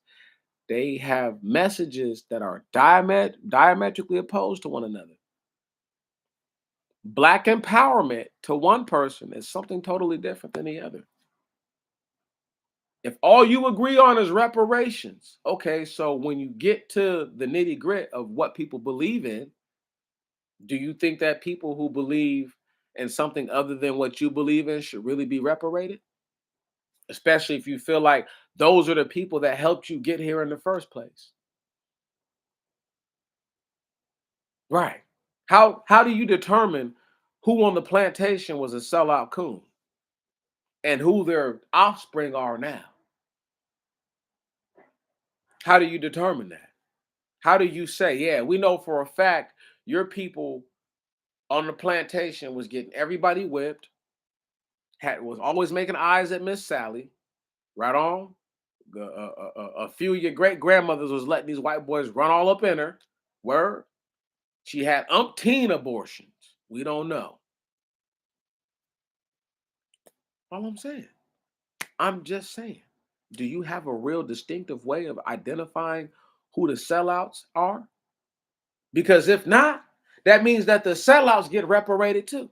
They have messages that are diametrically opposed to one another. Black empowerment to one person is something totally different than the other. If all you agree on is reparations, okay, so when you get to the nitty grit of what people believe in, do you think that people who believe in something other than what you believe in should really be reparated? Especially if you feel like those are the people that helped you get here in the first place. Right. How do you determine who on the plantation was a sellout coon and who their offspring are now? How do you determine that? How do you say, yeah, we know for a fact your people on the plantation was getting everybody whipped, was always making eyes at Miss Sally, right on? A few of your great grandmothers was letting these white boys run all up in her. Word. She had umpteen abortions. We don't know. All I'm saying. I'm just saying. Do you have a real distinctive way of identifying who the sellouts are? Because if not, that means that the sellouts get reparated too.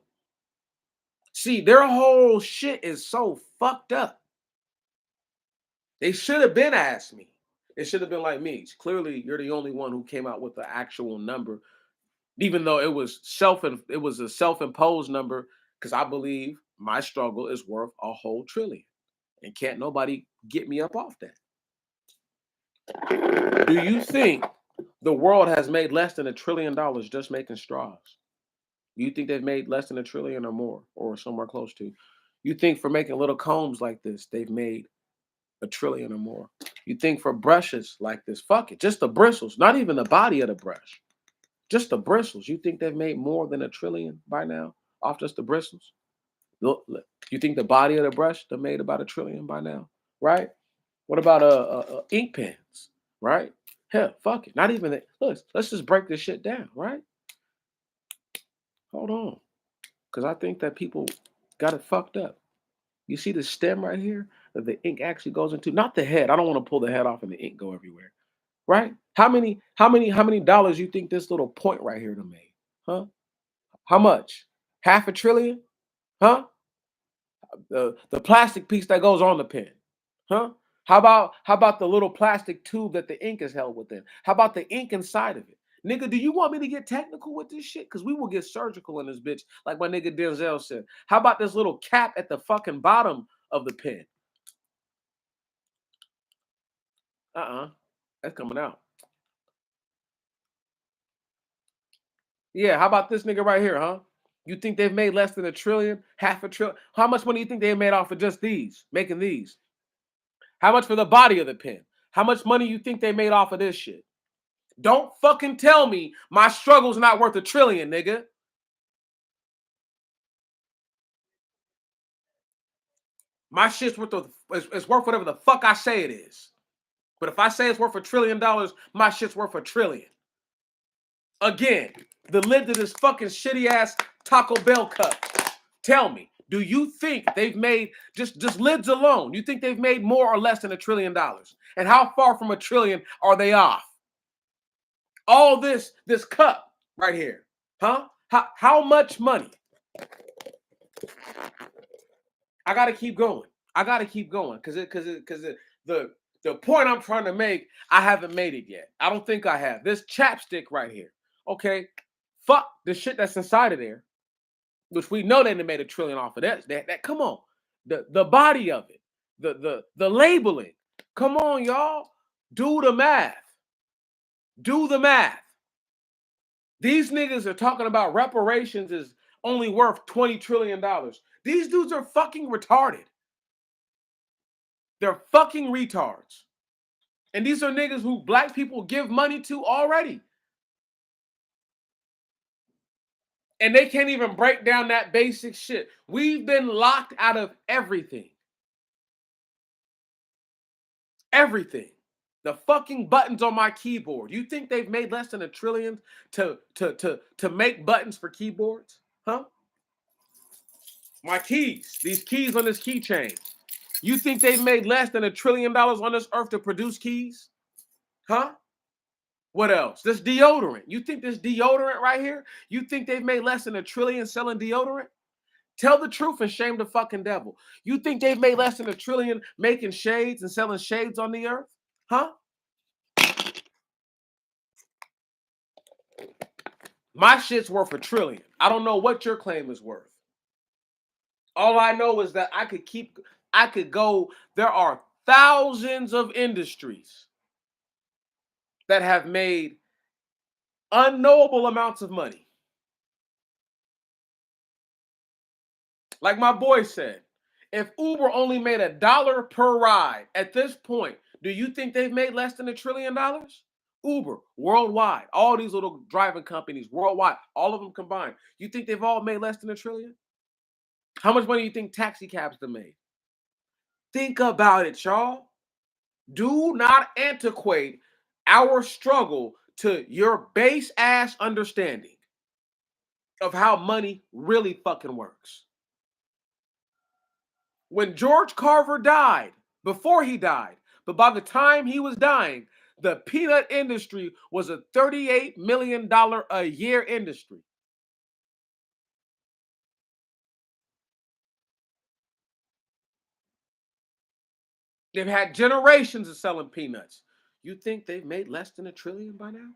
See, their whole shit is so fucked up. They should have been asked me. It should have been like me. Clearly, you're the only one who came out with the actual number, even though it was a self-imposed number, because I believe my struggle is worth a whole trillion. And can't nobody get me up off that. Do you think the world has made less than $1 trillion just making straws? You think they've made less than a trillion or more, or somewhere close to? You think for making little combs like this, they've made a trillion or more? You think for brushes like this, fuck it, just the bristles, not even the body of the brush. Just the bristles. You think they've made more than $1 trillion by now off just the bristles? Look, you think the body of the brush they made about $1 trillion by now, right? What about ink pens, right? Hell, fuck it. Not even that. Look, let's just break this shit down, right? Hold on, because I think that people got it fucked up. You see the stem right here that the ink actually goes into, not the head. I don't want to pull the head off and the ink go everywhere, right? How many dollars you think this little point right here to made? Huh? How much? Half a trillion? Huh? The plastic piece that goes on the pen? Huh? How about the little plastic tube that the ink is held within? How about the ink inside of it? Nigga, do you want me to get technical with this shit? Because we will get surgical in this bitch, like my nigga Denzel said. How about this little cap at the fucking bottom of the pen? That's coming out. Yeah, how about this nigga right here, huh? You think they've made less than $1 trillion, half a trillion? How much money do you think they made off of just these, making these? How much for the body of the pen? How much money you think they made off of this shit? Don't fucking tell me my struggle's not worth $1 trillion, nigga. My shit's worth it's worth whatever the fuck I say it is. But if I say it's worth $1 trillion, my shit's worth $1 trillion. Again, the lid to this fucking shitty ass Taco Bell cup. Tell me, do you think they've made just lids alone? You think they've made more or less than $1 trillion? And how far from $1 trillion are they off? All this cup right here, huh? How much money? I gotta keep going. I gotta keep going because the point I'm trying to make, I haven't made it yet. I don't think I have. This chapstick right here. Okay, fuck the shit that's inside of there, which we know they made $1 trillion off of that. Come on, the body of it, the labeling. Come on, y'all, do the math. Do the math. These niggas are talking about reparations is only worth $20 trillion. These dudes are fucking retarded. They're fucking retards. And these are niggas who black people give money to already. And they can't even break down that basic shit. We've been locked out of everything. Everything. The fucking buttons on my keyboard. You think they've made less than $1 trillion to make buttons for keyboards? Huh? My keys. These keys on this keychain. You think they've made less than $1 trillion on this earth to produce keys? Huh? What else? This deodorant. You think this deodorant right here? You think they've made less than $1 trillion selling deodorant? Tell the truth and shame the fucking devil. You think they've made less than $1 trillion making shades and selling shades on the earth? Huh? My shit's worth $1 trillion. I don't know what your claim is worth. All I know is that I could go. There are thousands of industries that have made unknowable amounts of money. Like my boy said, if Uber only made $1 per ride at this point, do you think they've made less than $1 trillion? Uber worldwide, all these little driving companies worldwide, all of them combined, you think they've all made less than $1 trillion? How much money do you think taxi cabs have made? Think about it, y'all. Do not antiquate our struggle to your base ass understanding of how money really fucking works. When George Carver died, before he died, but by the time he was dying, the peanut industry was a $38 million a year industry. They've had generations of selling peanuts. You think they've made less than $1 trillion by now?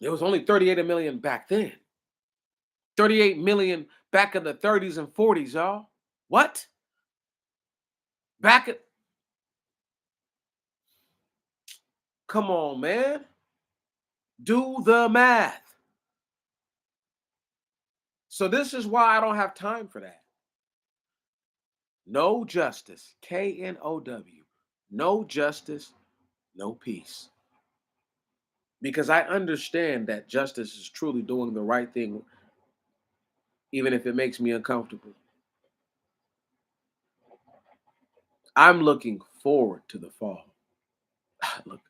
It was only 38 million back then. 38 million back in the 30s and 40s, y'all. What? Back at Come on, man. Do the math. So this is why I don't have time for that. No justice. KNOW. No justice, no peace. because I understand that justice is truly doing the right thing, even if it makes me uncomfortable. I'm looking forward to the fall.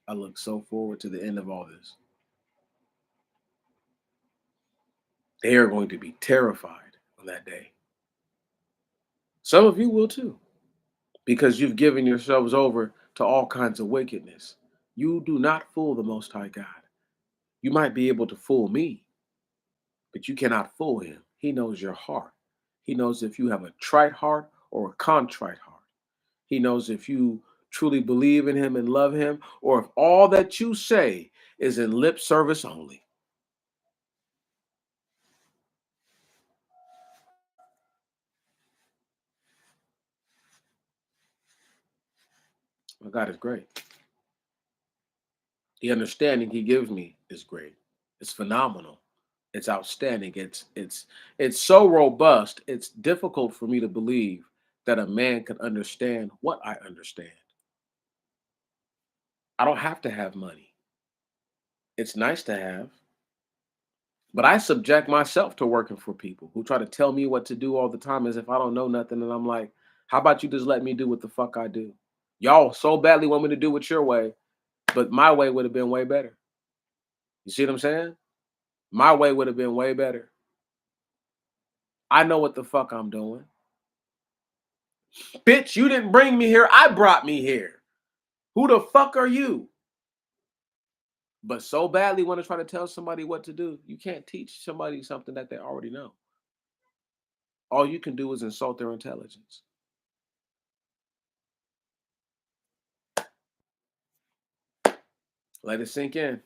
I look so forward to the end of all this. They are going to be terrified on that day. Some of you will too, because you've given yourselves over to all kinds of wickedness. You do not fool the Most High God. You might be able to fool me, but you cannot fool him. He knows your heart. He knows if you have a trite heart or a contrite heart. He knows if you truly believe in him and love him, or if all that you say is in lip service only. My God is great. The understanding he gives me is great. It's phenomenal. It's outstanding. It's so robust. It's difficult for me to believe that a man can understand what I understand. I don't have to have money. It's nice to have, but I subject myself to working for people who try to tell me what to do all the time as if I don't know nothing. And I'm like, how about you just let me do what the fuck I do? Y'all so badly want me to do it your way, but my way would have been way better. You see what I'm saying? My way would have been way better. I know what the fuck I'm doing. Bitch, you didn't bring me here. I brought me here. Who the fuck are you? But so badly want to try to tell somebody what to do. You can't teach somebody something that they already know. All you can do is insult their intelligence. Let it sink in.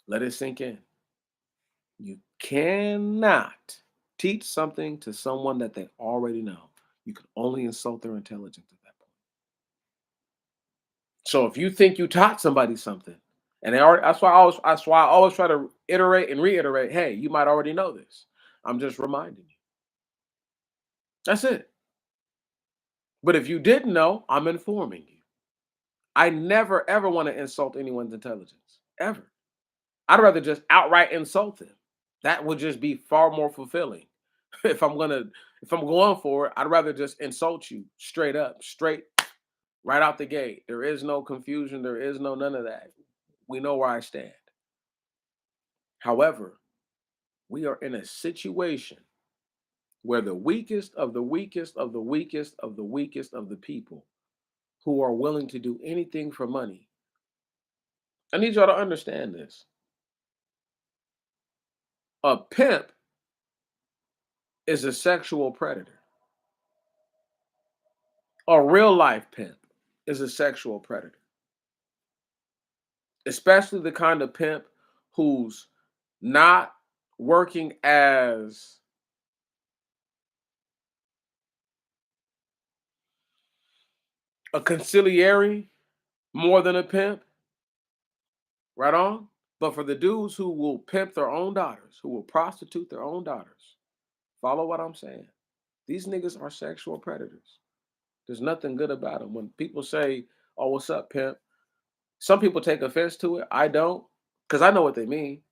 Let it sink in. You cannot teach something to someone that they already know. You can only insult their intelligence at that point. So if you think you taught somebody something, and they already, that's why I always try to iterate and reiterate, hey, you might already know this. I'm just reminding you. That's it. But if you didn't know, I'm informing you. I never ever want to insult anyone's intelligence. Ever. I'd rather just outright insult them. That would just be far more fulfilling. if I'm gonna if I'm going for it, I'd rather just insult you straight up, straight right out the gate. There is no confusion, there is no none of that. We know where I stand. However, we are in a situation where the weakest of the weakest of the weakest of the weakest of the people who are willing to do anything for money. I need y'all to understand this. A pimp is a sexual predator. A real life pimp is a sexual predator, especially the kind of pimp who's not working as a conciliary more than a pimp, right on? But for the dudes who will pimp their own daughters, who will prostitute their own daughters, follow what I'm saying. These niggas are sexual predators. There's nothing good about them. When people say, "Oh, what's up, pimp?" Some people take offense to it. I don't, because I know what they mean.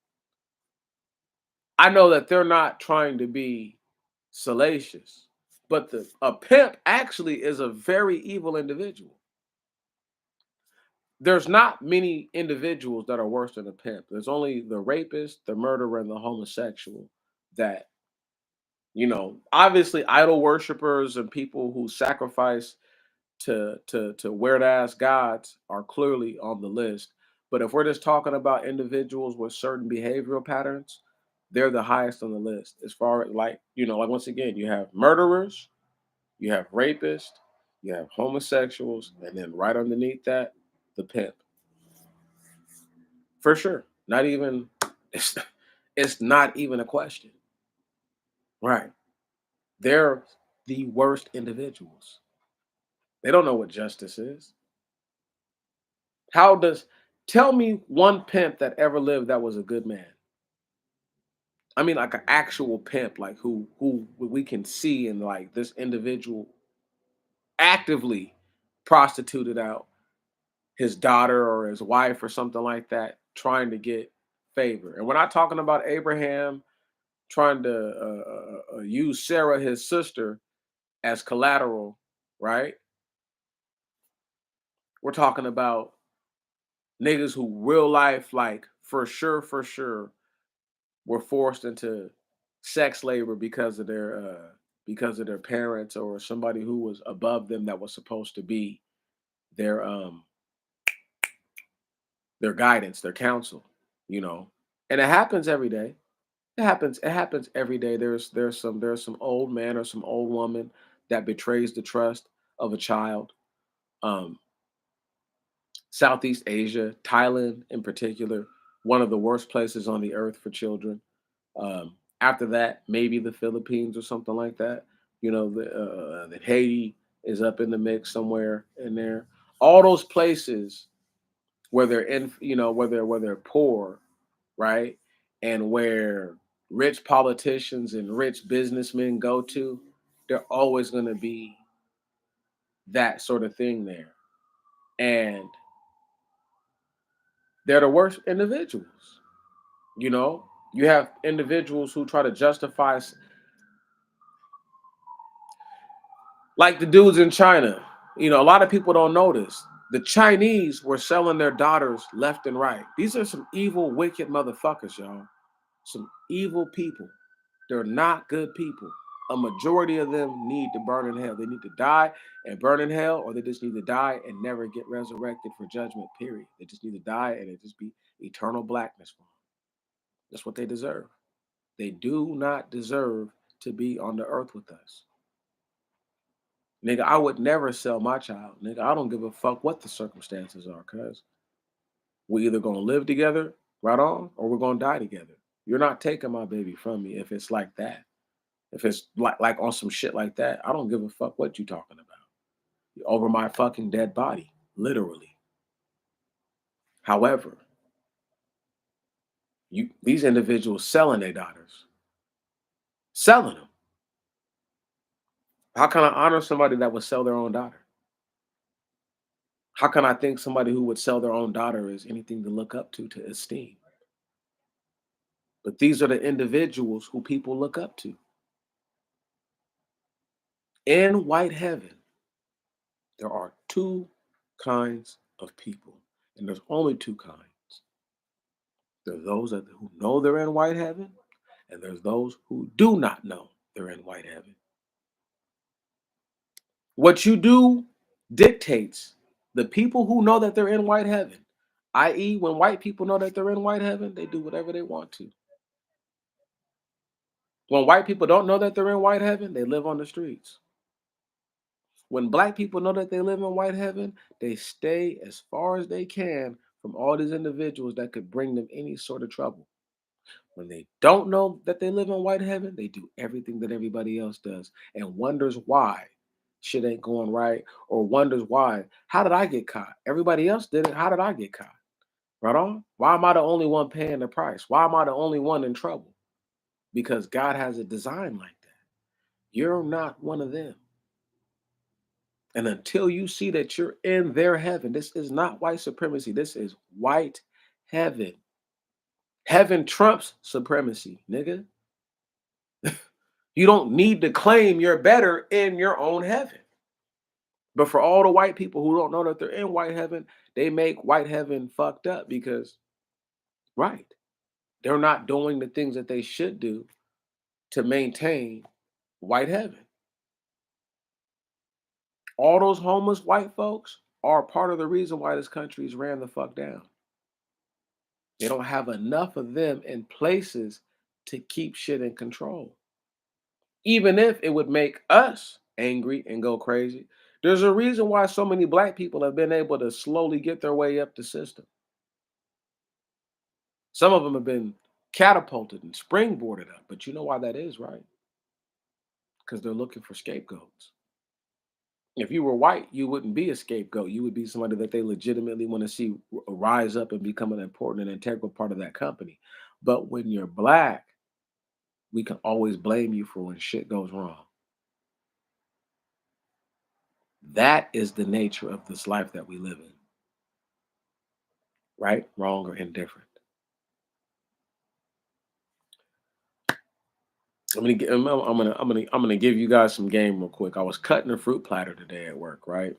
I know that they're not trying to be salacious, but a pimp actually is a very evil individual. There's not many individuals that are worse than a pimp. There's only the rapist, the murderer, and the homosexual that, obviously idol worshippers and people who sacrifice to weird ass gods are clearly on the list. But if we're just talking about individuals with certain behavioral patterns, they're the highest on the list. As far as like once again, you have murderers, you have rapists, you have homosexuals, and then right underneath that, the pimp. For sure. Not even it's it's not even a question. Right. They're the worst individuals. They don't know what justice is. How does Tell me one pimp that ever lived that was a good man. I mean, like an actual pimp, like who we can see and like this individual actively prostituted out his daughter or his wife or something like that, trying to get favor. And we're not talking about Abraham trying to use Sarah, his sister, as collateral, right? We're talking about niggas who real life, like for sure, were forced into sex labor because of their parents or somebody who was above them that was supposed to be their um their guidance, their counsel, you know. And it happens every day. It happens every day. There's some old man or some old woman that betrays the trust of a child. Um Southeast Asia, Thailand in particular, one of the worst places on the earth for children. After that, maybe the Philippines or something like that. The Haiti is up in the mix somewhere in there. All those places where they're in, where they're poor, right, and where rich politicians and rich businessmen go to, they're always going to be that sort of thing there, and they're the worst individuals. You have individuals who try to justify, like the dudes in China. A lot of people don't know this. The Chinese were selling their daughters left and right. These are some evil, wicked motherfuckers, y'all. Some evil people. They're not good people. A majority of them need to burn in hell. They need to die and burn in hell, or they just need to die and never get resurrected for judgment, period. They just need to die and it just be eternal blackness for them. That's what they deserve. They do not deserve to be on the earth with us. Nigga, I would never sell my child. Nigga, I don't give a fuck what the circumstances are, cuz we either gonna live together, right on, or we're gonna die together. You're not taking my baby from me if it's like that. If it's like on some shit like that, I don't give a fuck what you talking about. You're over my fucking dead body, literally. However, these individuals selling their daughters, selling them. How can I honor somebody that would sell their own daughter? How can I think somebody who would sell their own daughter is anything to look up to esteem? But these are the individuals who people look up to. In white heaven, there are two kinds of people, and there's only two kinds. There's those who know they're in white heaven, and there's those who do not know they're in white heaven. What you do dictates the people who know that they're in white heaven, i.e., when white people know that they're in white heaven, they do whatever they want to. When white people don't know that they're in white heaven, they live on the streets. When black people know that they live in white heaven, they stay as far as they can from all these individuals that could bring them any sort of trouble. When they don't know that they live in white heaven, they do everything that everybody else does and wonders why shit ain't going right, or wonders why, how did I get caught? Everybody else did it. How did I get caught? Right on? Why am I the only one paying the price? Why am I the only one in trouble? Because God has a design like that. You're not one of them. And until you see that you're in their heaven, this is not white supremacy. This is white heaven. Heaven trumps supremacy, nigga. You don't need to claim you're better in your own heaven. But for all the white people who don't know that they're in white heaven, they make white heaven fucked up because, right, they're not doing the things that they should do to maintain white heaven. All those homeless white folks are part of the reason why this country's ran the fuck down. They don't have enough of them in places to keep shit in control. Even if it would make us angry and go crazy, there's a reason why so many black people have been able to slowly get their way up the system. Some of them have been catapulted and springboarded up, but you know why that is, right? Because they're looking for scapegoats. If you were white, you wouldn't be a scapegoat. You would be somebody that they legitimately want to see rise up and become an important and integral part of that company. But when you're black, we can always blame you for when shit goes wrong. That is the nature of this life that we live in. right, wrong, or indifferent. I'm gonna give you guys some game real quick. I was cutting a fruit platter today at work, right?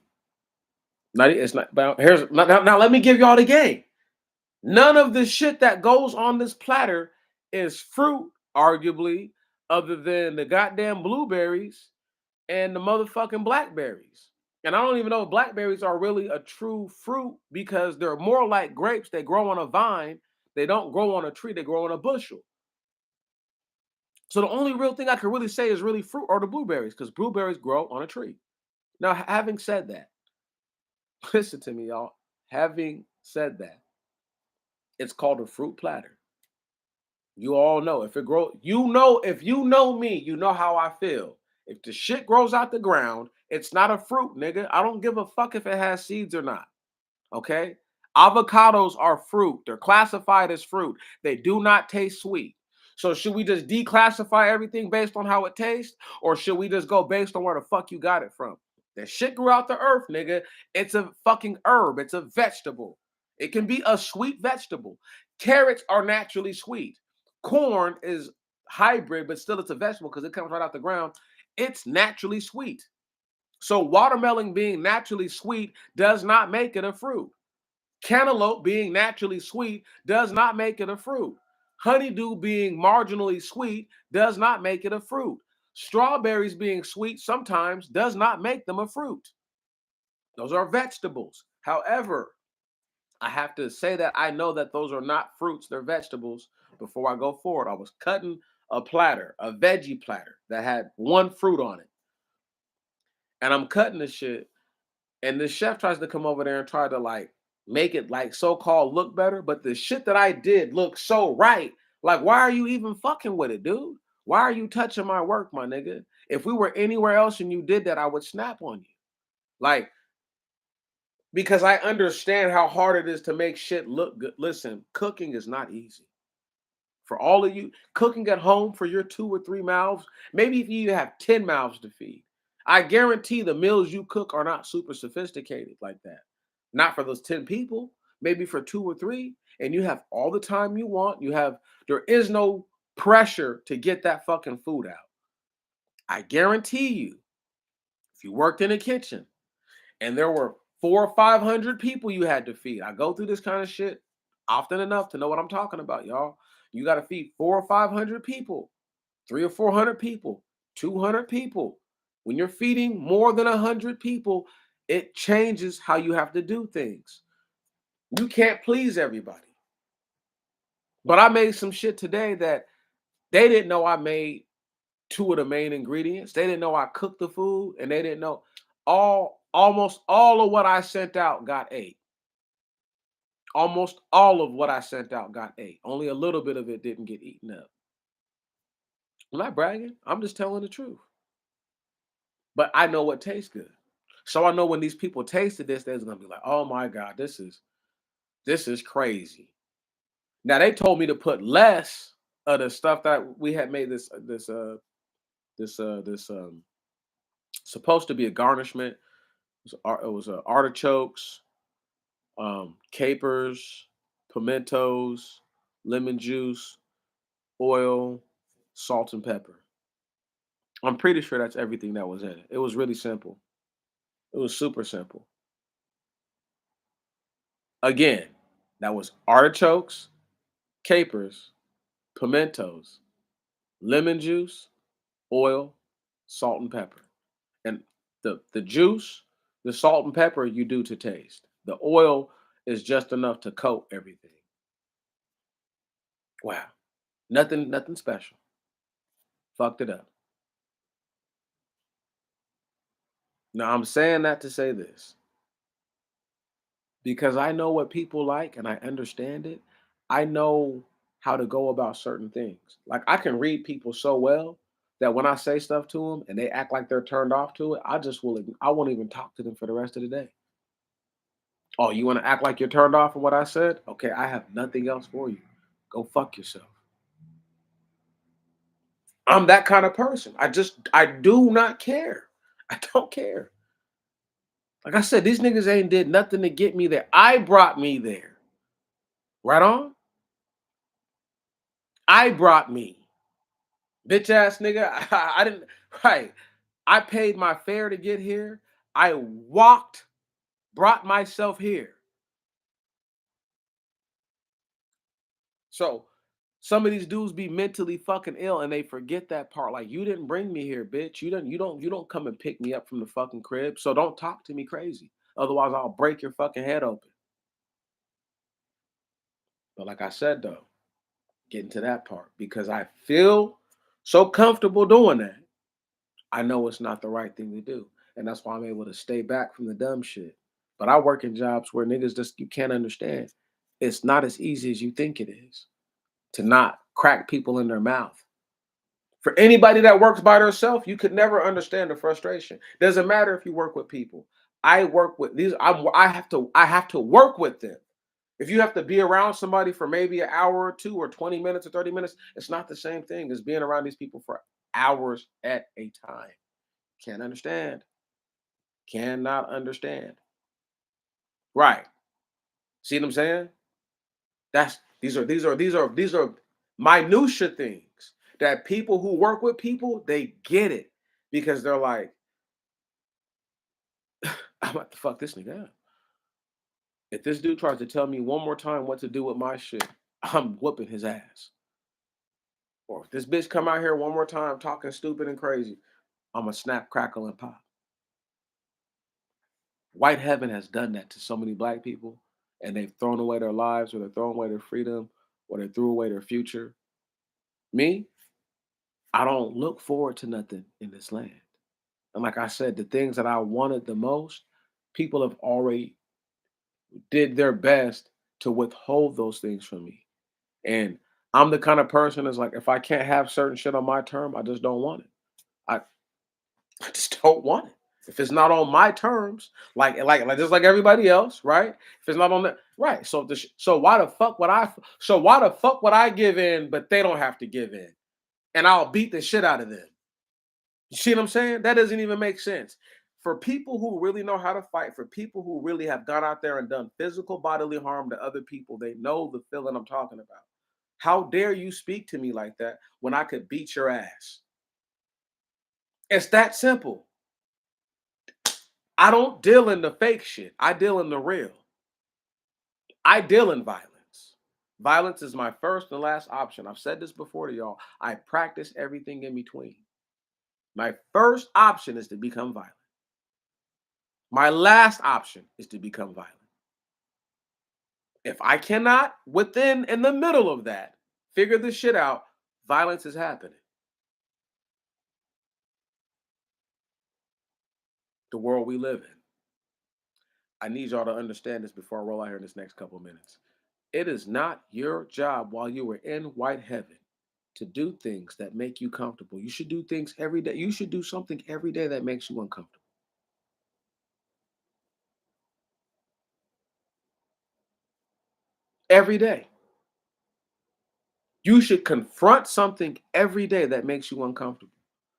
Not it's not about here's now let me give y'all the game. None of the shit that goes on this platter is fruit, arguably, other than the goddamn blueberries and the motherfucking blackberries. And I don't even know if blackberries are really a true fruit because they're more like grapes. They grow on a vine. They don't grow on a tree. They grow on a bushel. So the only real thing I can really say is really fruit are the blueberries because blueberries grow on a tree. Now, having said that, listen to me, y'all. Having said that, it's called a fruit platter. You all know if it grows, if you know me, you know how I feel. If the shit grows out the ground, it's not a fruit, nigga. I don't give a fuck if it has seeds or not. Okay? Avocados are fruit. They're classified as fruit. They do not taste sweet. So should we just declassify everything based on how it tastes? Or should we just go based on where the fuck you got it from? That shit grew out the earth, nigga. It's a fucking herb. It's a vegetable. It can be a sweet vegetable. Carrots are naturally sweet. Corn is hybrid, but still it's a vegetable because it comes right out the ground. It's naturally sweet. So watermelon being naturally sweet does not make it a fruit. Cantaloupe being naturally sweet does not make it a fruit. Honeydew being marginally sweet does not make it a fruit. Strawberries being sweet sometimes does not make them a fruit. Those are vegetables. However, I have to say that I know that those are not fruits, they're vegetables before I go forward. I was cutting a platter, a veggie platter that had one fruit on it. And I'm cutting the shit. And the chef tries to come over there and try to like make it like so-called look better. But the shit that I did looked so right. Like, why are you even fucking with it, dude? Why are you touching my work, my nigga? If we were anywhere else and you did that, I would snap on you. Like, because I understand how hard it is to make shit look good. Listen, cooking is not easy. For all of you, cooking at home for your 2 or 3 mouths, maybe if you have 10 mouths to feed, I guarantee the meals you cook are not super sophisticated like that. Not for those 10 people, maybe for 2 or 3, and you have all the time you want. There is no pressure to get that fucking food out. I guarantee you, if you worked in a kitchen and there were 400 or 500 people you had to feed. I go through this kind of shit often enough to know what I'm talking about, y'all. You got to feed 400 or 500 people, 300 or 400 people, 200 people. When you're feeding more than 100 people, it changes how you have to do things. You can't please everybody. But I made some shit today that they didn't know I made two of the main ingredients. They didn't know I cooked the food, and they didn't know almost all of what I sent out got ate. Almost all of what I sent out got ate. Only a little bit of it didn't get eaten up. I'm not bragging. I'm just telling the truth. But I know what tastes good. So I know when these people tasted this, they're gonna be like, "Oh my God, this is crazy." Now they told me to put less of the stuff that we had made this supposed to be a garnishment. It was artichokes, capers, pimentos, lemon juice, oil, salt, and pepper. I'm pretty sure that's everything that was in it. It was really simple. It was super simple. Again, that was artichokes, capers, pimentos, lemon juice, oil, salt, and pepper. And the juice, the salt and pepper you do to taste. The oil is just enough to coat everything. Wow. Nothing special. Fucked it up. Now I'm saying that to say this because I know what people like and I understand it. I know how to go about certain things. Like I can read people so well that when I say stuff to them and they act like they're turned off to it, I won't even talk to them for the rest of the day. Oh, you want to act like you're turned off from what I said? Okay, I have nothing else for you. Go fuck yourself. I'm that kind of person. I do not care. I don't care. Like I said, these niggas ain't did nothing to get me there. I brought me there. Right on? I brought me. Bitch ass nigga. I didn't, right. I paid my fare to get here. I walked, brought myself here. So some of these dudes be mentally fucking ill and they forget that part. Like, you didn't bring me here, bitch. You don't come and pick me up from the fucking crib. So don't talk to me crazy. Otherwise, I'll break your fucking head open. But like I said though, getting to that part because I feel so comfortable doing that. I know it's not the right thing to do. And that's why I'm able to stay back from the dumb shit. But I work in jobs where niggas just you can't understand. It's not as easy as you think it is to not crack people in their mouth. For anybody that works by themselves, you could never understand the frustration. Doesn't matter if you work with people. I work with these. I have to work with them. If you have to be around somebody for maybe an hour or two or 20 minutes or 30 minutes, it's not the same thing as being around these people for hours at a time. Can't understand. Cannot understand. Right. See what I'm saying? These are minutia things that people who work with people, they get it because they're like, I'm about to fuck this nigga up. If this dude tries to tell me one more time what to do with my shit, I'm whooping his ass. Or if this bitch come out here one more time talking stupid and crazy, I'm a snap, crackle, and pop. White heaven has done that to so many black people, and they've thrown away their lives, or they're throwing away their freedom, or they threw away their future. Me, I don't look forward to nothing in this land. And like I said, the things that I wanted the most, people have already did their best to withhold those things from me. And I'm the kind of person that's like, if I can't have certain shit on my term, I just don't want it. I, I just don't want it. If it's not on my terms, like just like everybody else, right? If it's not on that, right? So why the fuck would I give in, but they don't have to give in, and I'll beat the shit out of them. You see what I'm saying? That doesn't even make sense. For people who really know how to fight, for people who really have gone out there and done physical bodily harm to other people, they know the feeling I'm talking about. How dare you speak to me like that when I could beat your ass? It's that simple. I don't deal in the fake shit. I deal in the real. I deal in violence. Violence is my first and last option. I've said this before to y'all. I practice everything in between. My first option is to become violent. My last option is to become violent. If I cannot, within in the middle of that, figure this shit out, violence is happening. The world we live in. I need y'all to understand this before I roll out here in this next couple of minutes. It is not your job while you are in white heaven to do things that make you comfortable. You should do things every day. You should do something every day that makes you uncomfortable. Every day. You should confront something every day that makes you uncomfortable.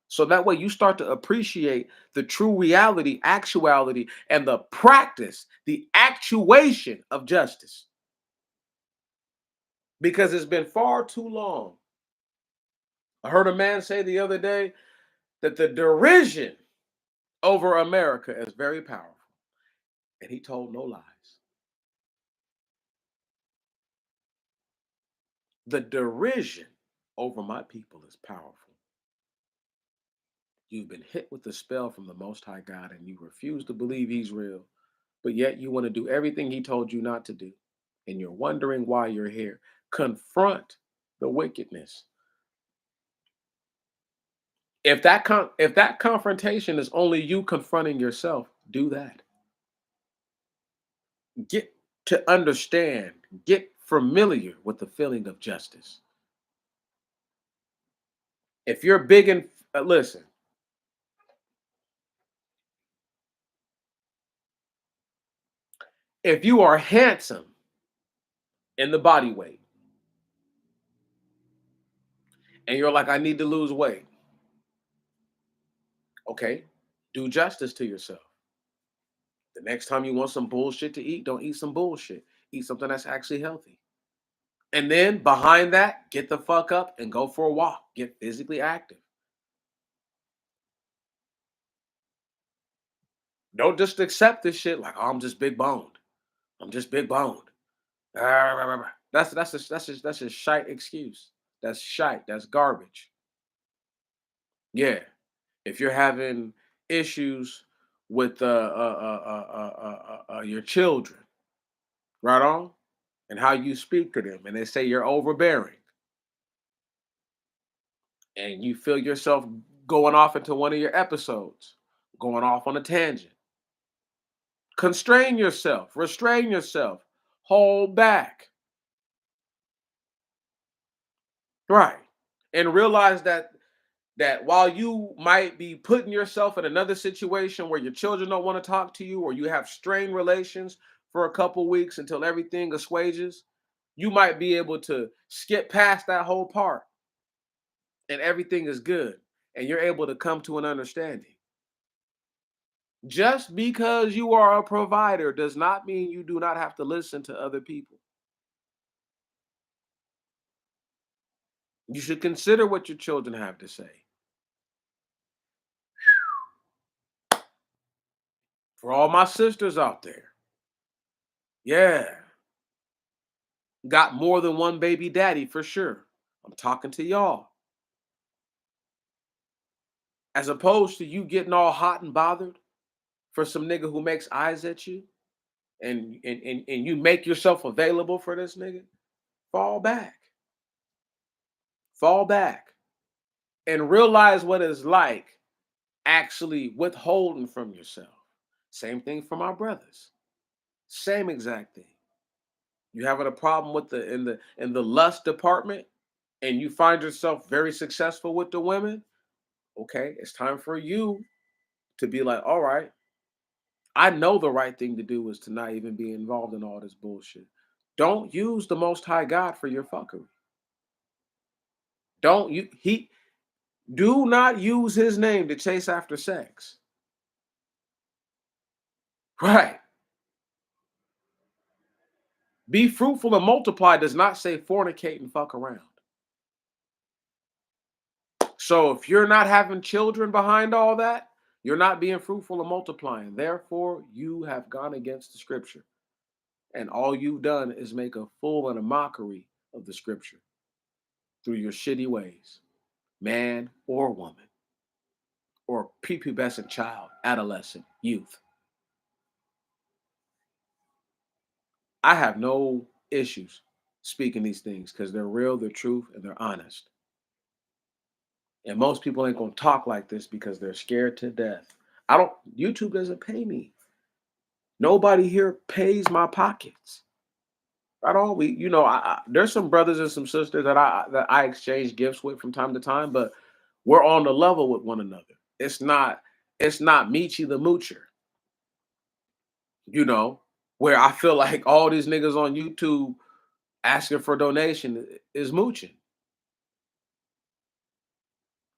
So that way you start to appreciate the true reality, actuality, and the practice, the actuation of justice. Because it's been far too long. I heard a man say the other day that the derision over America is very powerful. And he told no lies. The derision over my people is powerful. You've been hit with the spell from the Most High God and you refuse to believe He's real, but yet you want to do everything He told you not to do. And you're wondering why you're here. Confront the wickedness. If that confrontation is only you confronting yourself, do that. Get to understand, get familiar with the feeling of justice. If you're big and listen, if you are handsome in the body weight and you're like, I need to lose weight, okay, do justice to yourself. The next time you want some bullshit to eat, don't eat some bullshit. Eat something that's actually healthy. And then behind that, get the fuck up and go for a walk. Get physically active. Don't just accept this shit like, oh, I'm just big boned. I'm just big boned. That's a shite excuse. That's shite. That's garbage. Yeah. If you're having issues with your children, right on, and how you speak to them, and they say you're overbearing, and you feel yourself going off into one of your episodes, going off on a tangent, constrain yourself, restrain yourself, hold back, right, and realize that while you might be putting yourself in another situation where your children don't want to talk to you or you have strained relations for a couple weeks until everything assuages, you might be able to skip past that whole part and everything is good and you're able to come to an understanding. Just because you are a provider does not mean you do not have to listen to other people. You should consider what your children have to say. For all my sisters out there, yeah, got more than one baby daddy for sure. I'm talking to y'all. As opposed to you getting all hot and bothered for some nigga who makes eyes at you and you make yourself available for this nigga, fall back. Fall back and realize what it's like actually withholding from yourself. Same thing for my brothers. Same exact thing. You having a problem with the lust department and you find yourself very successful with the women, okay, it's time for you to be like, all right, I know the right thing to do is to not even be involved in all this bullshit. Don't use the most high God for your fuckery. Don't you he do not use his name to chase after sex. Right. Be fruitful and multiply does not say fornicate and fuck around. So if you're not having children behind all that, you're not being fruitful and multiplying. Therefore, you have gone against the scripture. And all you've done is make a fool and a mockery of the scripture through your shitty ways, man or woman, or prepubescent child, adolescent, youth. I have no issues speaking these things because they're real, they're truth, and they're honest. And most people ain't gonna talk like this because they're scared to death. I don't, YouTube doesn't pay me. Nobody here pays my pockets. Right on. There's some brothers and some sisters that I exchange gifts with from time to time, but we're on the level with one another. It's not Michi the Moocher, you know, where I feel like all these niggas on YouTube asking for donation is mooching.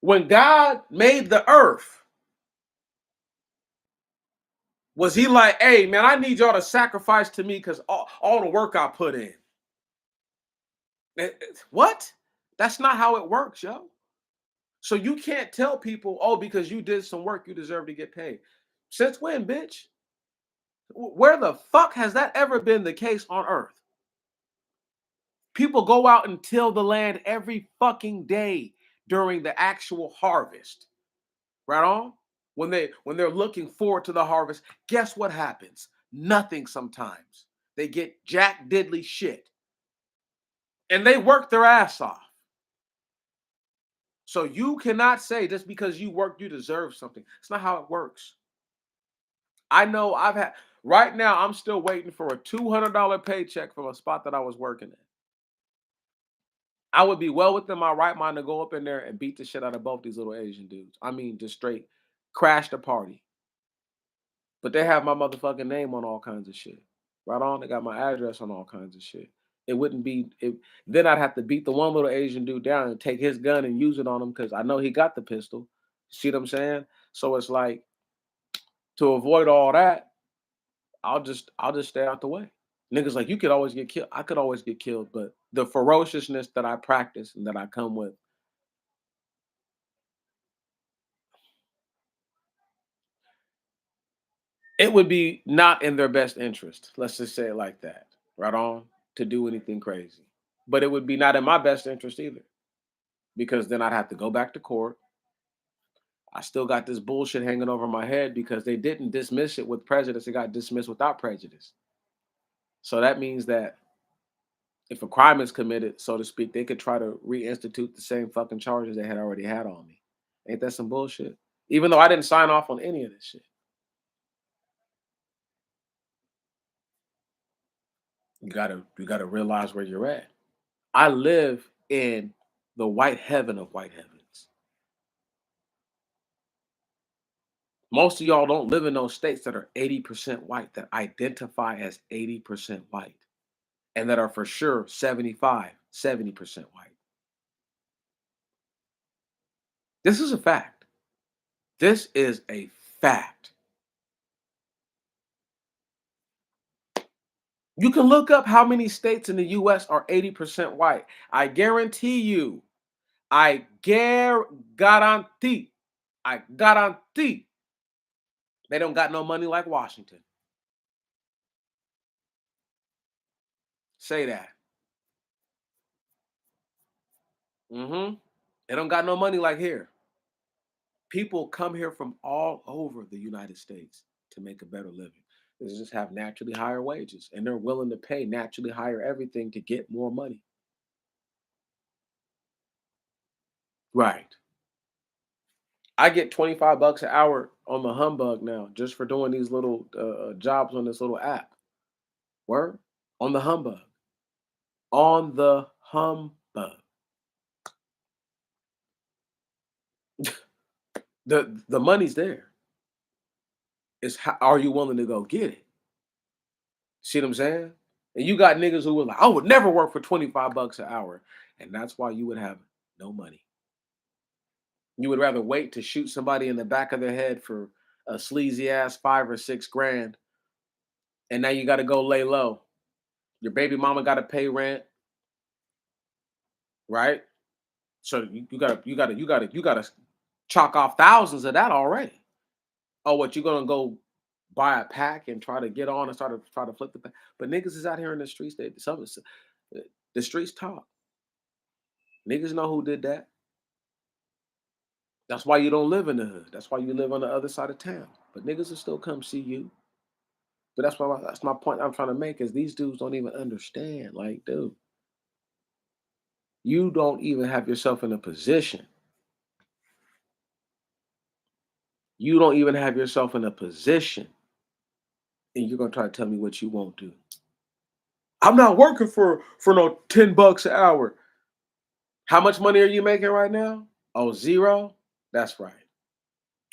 When God made the earth, was he like, hey man, I need y'all to sacrifice to me because all the work I put in? What? That's not how it works, yo. So you can't tell people, oh, because you did some work, you deserve to get paid. Since when, bitch? Where the fuck has that ever been the case on earth? People go out and till the land every fucking day during the actual harvest. Right on? When they're looking forward to the harvest, guess what happens? Nothing sometimes. They get jack diddly shit. And they work their ass off. So you cannot say just because you work, you deserve something. It's not how it works. I know right now, I'm still waiting for a $200 paycheck from a spot that I was working at. I would be well within my right mind to go up in there and beat the shit out of both these little Asian dudes. I mean, just straight crash the party. But they have my motherfucking name on all kinds of shit. Right on, they got my address on all kinds of shit. It wouldn't be it, then I'd have to beat the one little Asian dude down and take his gun and use it on him because I know he got the pistol. See what I'm saying? So it's like to avoid all that, I'll just stay out the way. Niggas like you could always get killed. I could always get killed, but the ferociousness that I practice and that I come with, it would be not in their best interest. Let's just say it like that. Right on, to do anything crazy. But it would be not in my best interest either, because then I'd have to go back to court. I still got this bullshit hanging over my head because they didn't dismiss it with prejudice. It got dismissed without prejudice. So that means that if a crime is committed, so to speak, they could try to reinstitute the same fucking charges they had already had on me. Ain't that some bullshit? Even though I didn't sign off on any of this shit. You gotta realize where you're at. I live in the white heaven of white heavens. Most of y'all don't live in those states that are 80% white, that identify as 80% white, and that are for sure 75, 70% white. This is a fact. This is a fact. You can look up how many states in the US are 80% white. I guarantee you, guarantee, I guarantee they don't got no money like Washington. Say that. Hmm. They don't got no money like here. People come here from all over the United States to make a better living. They just have naturally higher wages and they're willing to pay naturally higher everything to get more money. Right. I get 25 bucks an hour on the humbug now just for doing these little jobs on this little app. Word? On the humbug. On the humbug. The money's there. It's how are you willing to go get it? See what I'm saying? And you got niggas who were like, I would never work for 25 bucks an hour. And that's why you would have no money. You would rather wait to shoot somebody in the back of the head for a sleazy ass 5 or 6 grand. And now you got to go lay low. Your baby mama got to pay rent, right? So you gotta chalk off thousands of that already. Oh, what you gonna go buy a pack and try to get on and try to flip the pack? But niggas is out here in the streets. The streets talk. Niggas know who did that. That's why you don't live in the hood. That's why you live on the other side of town. But niggas will still come see you. But that's my point I'm trying to make is these dudes don't even understand. Like, dude, you don't even have yourself in a position. You don't even have yourself in a position, and you're gonna try to tell me what you won't do. I'm not working for no 10 bucks an hour. How much money are you making right now? Oh, zero? That's right.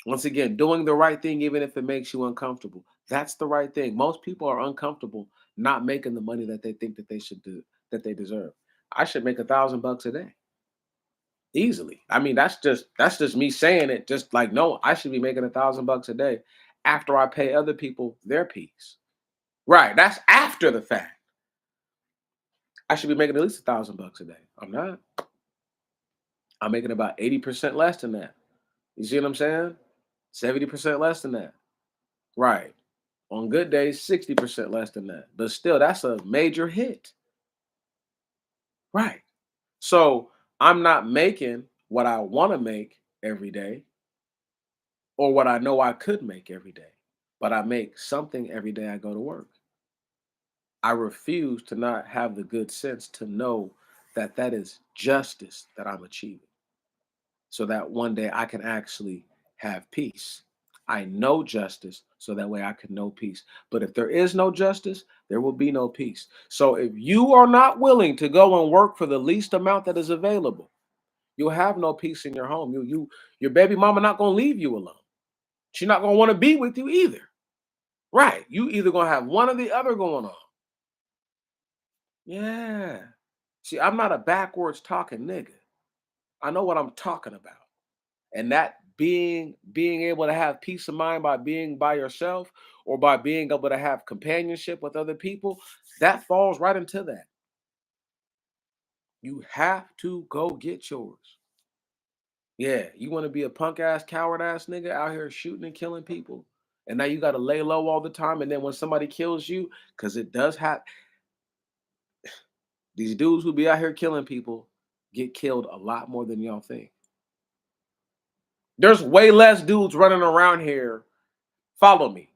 Once again, doing the right thing, even if it makes you uncomfortable. That's the right thing. Most people are uncomfortable not making the money that they think that they should do, that they deserve. I should make 1,000 bucks a day easily. I mean, that's just me saying it. Just like no, I should be making 1,000 bucks a day after I pay other people their piece. Right. That's after the fact. I should be making at least 1,000 bucks a day. I'm not. I'm making about 80% less than that. You see what I'm saying? 70% less than that. Right. On good days, 60% less than that. But still, that's a major hit. Right. So I'm not making what I want to make every day or what I know I could make every day, but I make something every day I go to work. I refuse to not have the good sense to know that that is justice that I'm achieving so that one day I can actually have peace. I know justice so that way I can know peace. But if there is no justice, there will be no peace. So if you are not willing to go and work for the least amount that is available, you'll have no peace in your home. Your baby mama not gonna leave you alone. She's not gonna want to be with you either. Right. You either gonna have one or the other going on. Yeah. See, I'm not a backwards talking nigga. I know what I'm talking about. And that being able to have peace of mind by being by yourself or by being able to have companionship with other people, that falls right into that. You have to go get yours. Yeah, you want to be a punk ass, coward ass nigga out here shooting and killing people, and now you got to lay low all the time. And then when somebody kills you, because it does have these dudes who be out here killing people get killed a lot more than y'all think. There's way less dudes running around here. Follow me.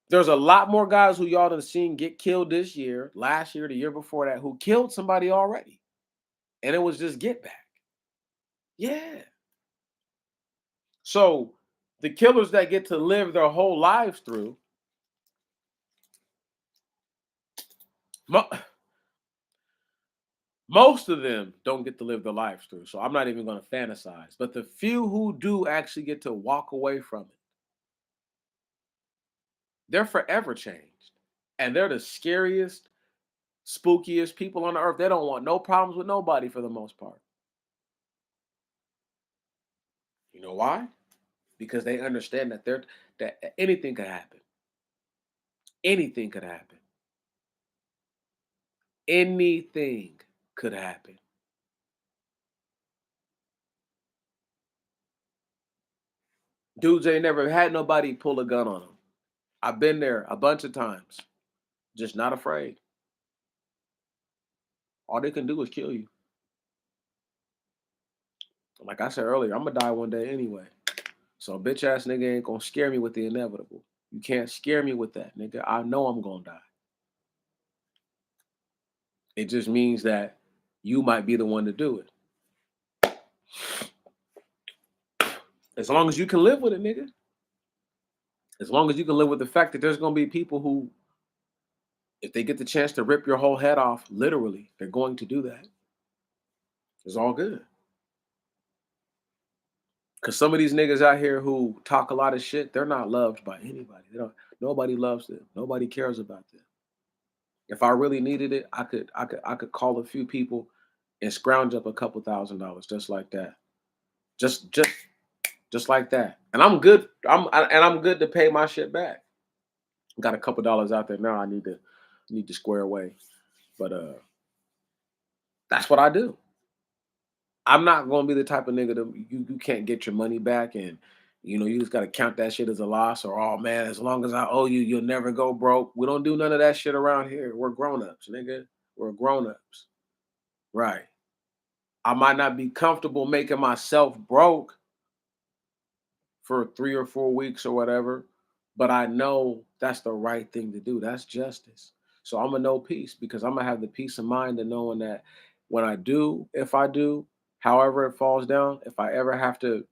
There's a lot more guys who y'all done seen get killed this year, last year, the year before that, who killed somebody already, and it was just get back. Yeah. So the killers that get to live their whole lives through, mo- most of them don't get to live their lives through. So I'm not even going to fantasize. But the few who do actually get to walk away from it, they're forever changed. And they're the scariest, spookiest people on the earth. They don't want no problems with nobody for the most part. You know why? Because they understand that anything could happen. Anything could happen. Anything could happen. Dudes ain't never had nobody pull a gun on them. I've been there a bunch of times. Just not afraid. All they can do is kill you. Like I said earlier, I'm gonna die one day anyway. So a bitch ass nigga ain't gonna scare me with the inevitable. You can't scare me with that, nigga. I know I'm gonna die. It just means that you might be the one to do it. As long as you can live with it, nigga. As long as you can live with the fact that there's gonna be people who, if they get the chance to rip your whole head off, literally, they're going to do that. It's all good. Cause some of these niggas out here who talk a lot of shit, they're not loved by anybody. They don't. Nobody loves them. Nobody cares about them. If I really needed it, I could call a few people and scrounge up a couple $1,000 just like that. Just just like that. And I'm good. I'm good to pay my shit back. Got a couple dollars out there now. I need to square away. But that's what I do. I'm not gonna be the type of nigga that you can't get your money back and you just gotta count that shit as a loss or oh man, as long as I owe you, you'll never go broke. We don't do none of that shit around here. We're grown-ups, nigga. We're grown-ups. Right. I might not be comfortable making myself broke for 3 or 4 weeks or whatever, but I know that's the right thing to do. That's justice. So I'm gonna know peace because I'm gonna have the peace of mind of knowing that when I do, if I do, however it falls down, if I ever have to,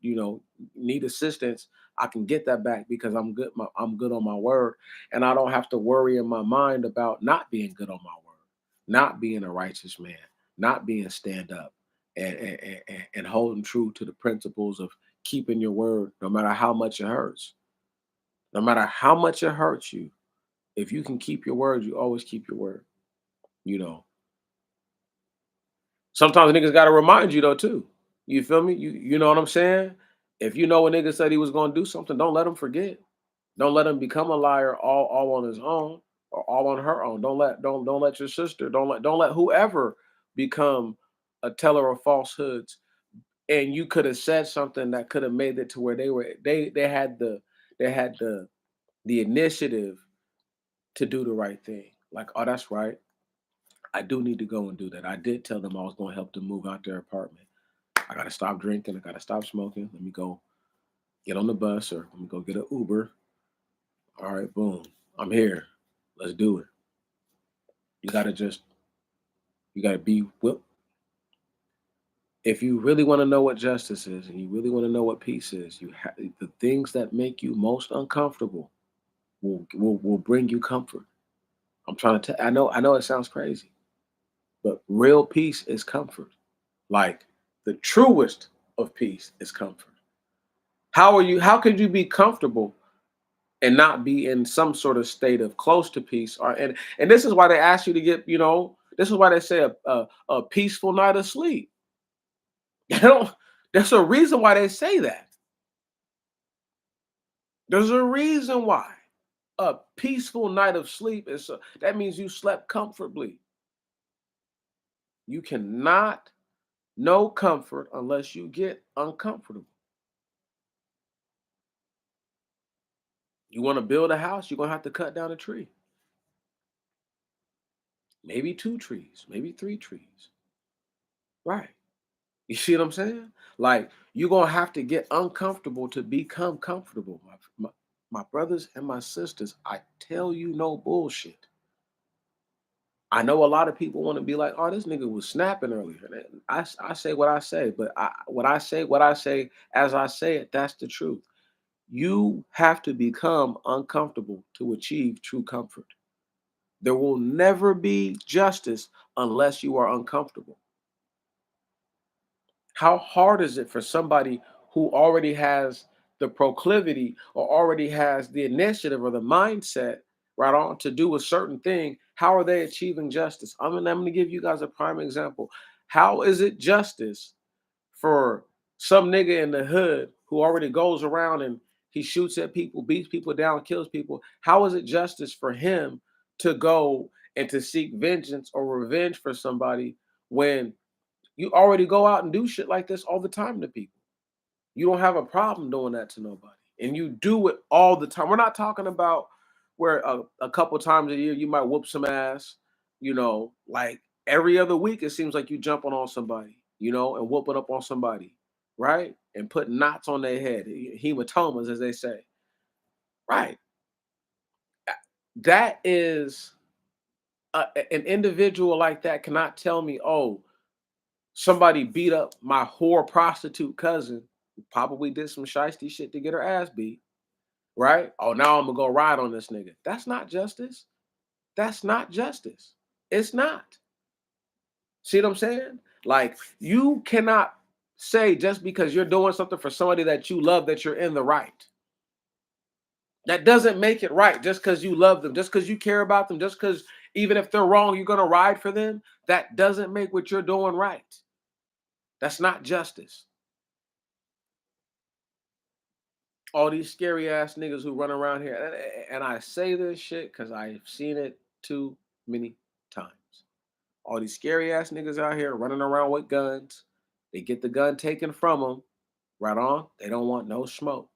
need assistance, I can get that back because I'm good. I'm good on my word, and I don't have to worry in my mind about not being good on my word, not being a righteous man, not being stand up, and holding true to the principles of keeping your word no matter how much it hurts. No matter how much it hurts you, if you can keep your word, you always keep your word. You know. Sometimes niggas gotta remind you though too. You feel me? You know what I'm saying? If you know a nigga said he was gonna do something, don't let him forget. Don't let him become a liar all on his own or all on her own. Don't let your sister, don't let whoever become a teller of falsehoods. And you could have said something that could have made it to where they had the initiative to do the right thing. Like, oh, that's right. I do need to go and do that. I did tell them I was going to help them move out their apartment. I got to stop drinking. I got to stop smoking. Let me go get on the bus or let me go get an Uber. All right, boom. I'm here. Let's do it. You got to you got to be, well, if you really want to know what justice is and you really want to know what peace is, the things that make you most uncomfortable will bring you comfort. I'm trying to tell. I know it sounds crazy, but real peace is comfort. Like the truest of peace is comfort. How could you be comfortable and not be in some sort of state of close to peace? Or and this is why they ask you to get, this is why they say a peaceful night of sleep. You know, there's a reason why they say that. There's a reason why. A peaceful night of sleep that means you slept comfortably. You cannot know comfort unless you get uncomfortable. You want to build a house, you're going to have to cut down a tree. Maybe 2 trees, maybe 3 trees. Right. You see what I'm saying? Like, you're going to have to get uncomfortable to become comfortable. My brothers and my sisters, I tell you no bullshit. I know a lot of people want to be like, "Oh, this nigga was snapping earlier." And I say what I say, but what I say as I say it, that's the truth. You have to become uncomfortable to achieve true comfort. There will never be justice unless you are uncomfortable. How hard is it for somebody who already has the proclivity or already has the initiative or the mindset right on to do a certain thing? How are they achieving justice? I'm going to give you guys a prime example. How is it justice for some nigga in the hood who already goes around and he shoots at people, beats people down, kills people? How is it justice for him to go and to seek vengeance or revenge for somebody when you already go out and do shit like this all the time to people? You don't have a problem doing that to nobody. And you do it all the time. We're not talking about where a couple times a year you might whoop some ass, like every other week it seems like you jumping on somebody, and whooping up on somebody, right? And putting knots on their head, hematomas, as they say. Right. That is an individual like that cannot tell me, oh, somebody beat up my whore prostitute cousin who probably did some shiesty shit to get her ass beat, right? Oh, now I'm gonna go ride on this nigga. That's not justice. That's not justice. It's not. See what I'm saying? Like, you cannot say just because you're doing something for somebody that you love that you're in the right. That doesn't make it right just because you love them, just because you care about them, just because even if they're wrong, you're gonna ride for them. That doesn't make what you're doing right. That's not justice. All these scary ass niggas who run around here, and I say this shit because I've seen it too many times. All these scary ass niggas out here running around with guns. They get the gun taken from them. Right on. They don't want no smoke.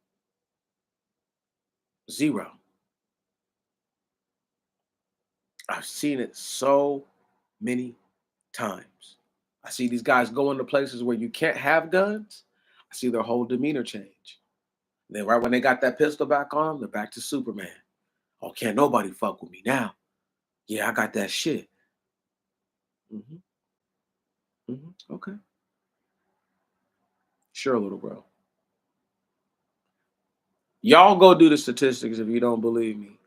Zero. I've seen it so many times. I see these guys go into places where you can't have guns. I see their whole demeanor change. And then right when they got that pistol back on them, they're back to Superman. Oh, can't nobody fuck with me now. Yeah, I got that shit. Hmm. Okay. Sure, little bro. Y'all go do the statistics if you don't believe me.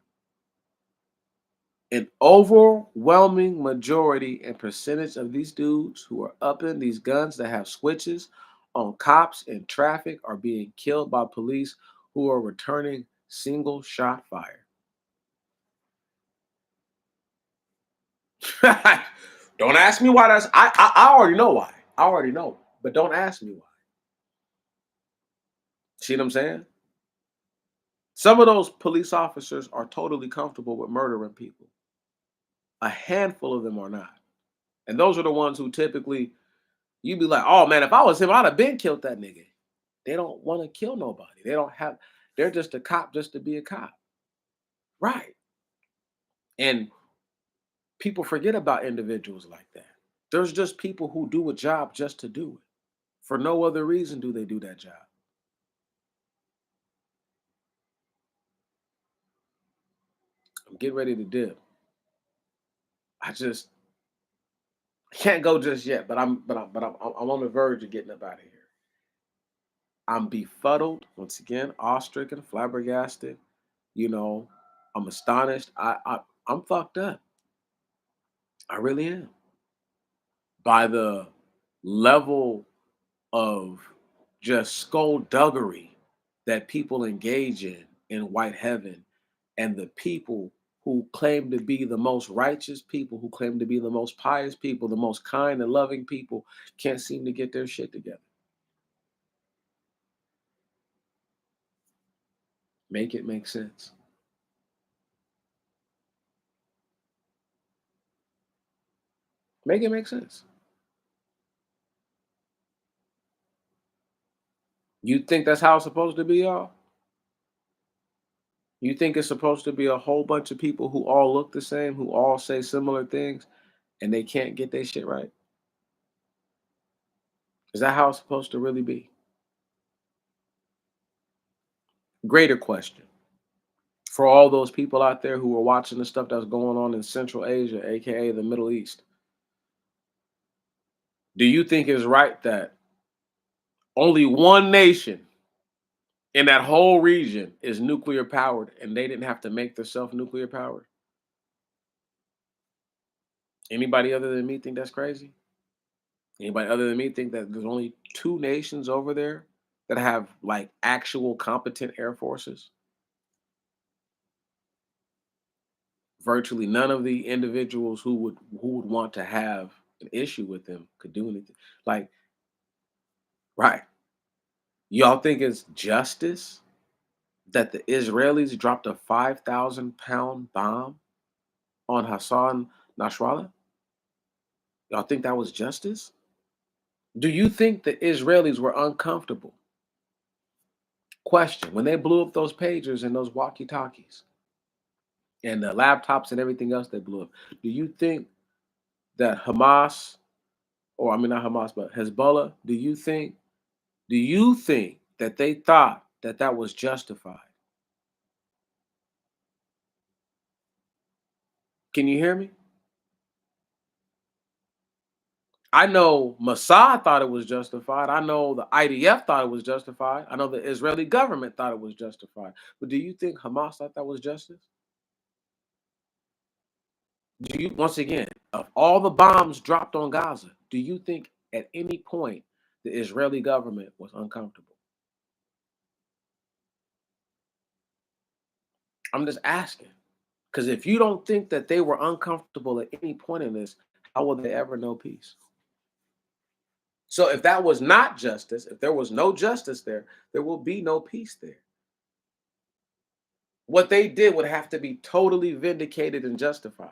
An overwhelming majority and percentage of these dudes who are up in these guns that have switches on cops in traffic are being killed by police who are returning single shot fire. Don't ask me why that's I already know why. I already know. But don't ask me why. See what I'm saying? Some of those police officers are totally comfortable with murdering people. A handful of them are not. And those are the ones who typically you'd be like, oh man, if I was him, I'd have been killed that nigga. They don't want to kill nobody. They're just a cop just to be a cop. Right. And people forget about individuals like that. There's just people who do a job just to do it. For no other reason do they do that job. I'm getting ready to dip. I just can't go just yet, I'm on the verge of getting up out of here. I'm befuddled once again, awestricken, flabbergasted. You know, I'm astonished. I'm fucked up. I really am by the level of just skullduggery that people engage in white heaven, and the people who claim to be the most righteous people, who claim to be the most pious people, the most kind and loving people, can't seem to get their shit together. Make it make sense. Make it make sense. You think that's how it's supposed to be, y'all? You think it's supposed to be a whole bunch of people who all look the same, who all say similar things, and they can't get their shit right? Is that how it's supposed to really be? Greater question. For all those people out there who are watching the stuff that's going on in Central Asia, aka the Middle East, do you think it's right that only one nation in that whole region is nuclear powered and they didn't have to make themselves nuclear powered? Anybody other than me think that's crazy? Anybody other than me think that there's only two nations over there that have like actual competent air forces? Virtually none of the individuals who would want to have an issue with them could do anything. Like, right. Y'all think it's justice that the Israelis dropped a 5,000-pound bomb on Hassan Nasrallah? Y'all think that was justice? Do you think the Israelis were uncomfortable? Question. When they blew up those pagers and those walkie-talkies and the laptops and everything else they blew up, do you think that Hamas, or I mean not Hamas, but Hezbollah, do you think that they thought that that was justified? Can you hear me? I know Mossad thought it was justified. I know the IDF thought it was justified. I know the Israeli government thought it was justified. But do you think Hamas thought that was justice? Do you, once again, of all the bombs dropped on Gaza, do you think at any point the Israeli government was uncomfortable? I'm just asking. Because if you don't think that they were uncomfortable at any point in this, how will they ever know peace? So if that was not justice, if there was no justice there, there will be no peace there. What they did would have to be totally vindicated and justified.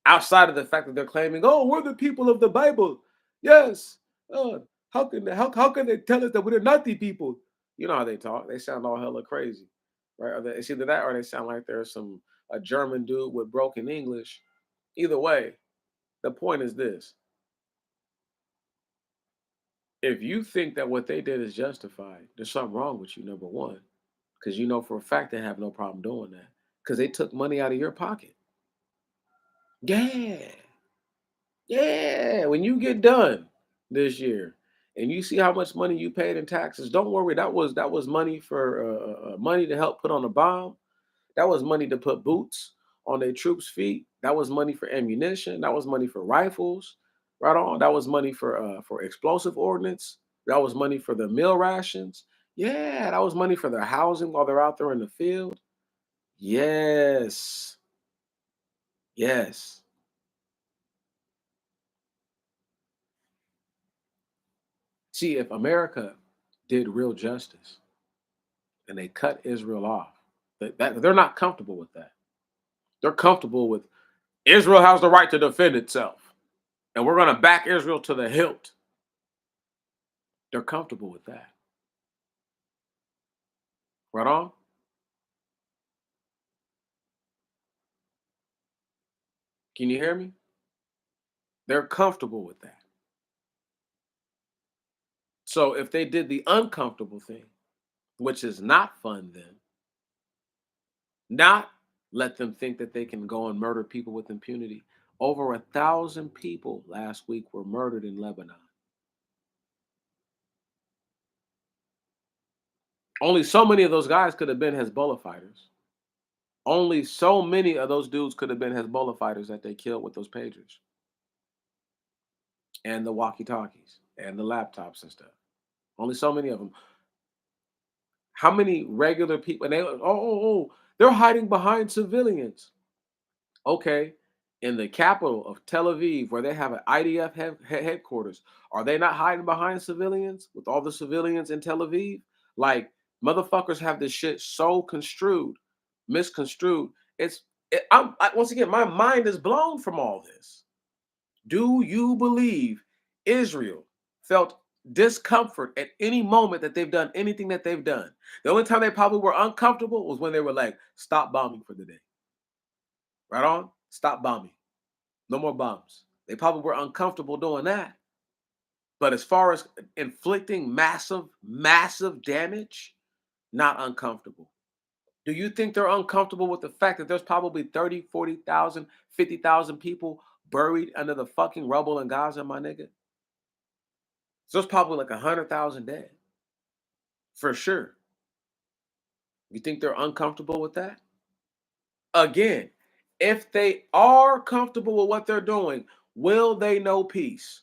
Outside of the fact that they're claiming, "Oh, we're the people of the Bible." Yes. How can they tell us that we're not the people? You know how they talk. They sound all hella crazy, right? It's either that or they sound like there's some a German dude with broken English. Either way, the point is this: if you think that what they did is justified, there's something wrong with you. Number one, because you know for a fact they have no problem doing that because they took money out of your pocket. Yeah. Yeah, when you get done this year and you see how much money you paid in taxes, don't worry. That was money for money to help put on a bomb. That was money to put boots on their troops' feet. That was money for ammunition. That was money for rifles. Right on. That was money for explosive ordnance. That was money for the meal rations. Yeah, that was money for their housing while they're out there in the field. Yes, yes. See, if America did real justice and they cut Israel off, they're not comfortable with that. They're comfortable with Israel has the right to defend itself, and we're going to back Israel to the hilt. They're comfortable with that. Right on? Can you hear me? They're comfortable with that. So if they did the uncomfortable thing, which is not fun, then not let them think that they can go and murder people with impunity. Over 1,000 people last week were murdered in Lebanon. Only so many of those guys could have been Hezbollah fighters. Only so many of those dudes could have been Hezbollah fighters that they killed with those pagers and the walkie-talkies and the laptops and stuff. Only so many of them. How many regular people? And they're hiding behind civilians. Okay, in the capital of Tel Aviv, where they have an IDF headquarters, are they not hiding behind civilians with all the civilians in Tel Aviv? Like motherfuckers have this shit so construed, misconstrued. Once again, my mind is blown from all this. Do you believe Israel felt discomfort at any moment that they've done anything that they've done. The only time they probably were uncomfortable was when they were like, stop bombing for the day. Right on? Stop bombing. No more bombs. They probably were uncomfortable doing that. But as far as inflicting massive damage, not uncomfortable. Do you think they're uncomfortable with the fact that there's probably 30, 40,000, 50,000 people buried under the fucking rubble in Gaza, my nigga? So there's probably like 100,000 dead, for sure. You think they're uncomfortable with that? Again, if they are comfortable with what they're doing, will they know peace?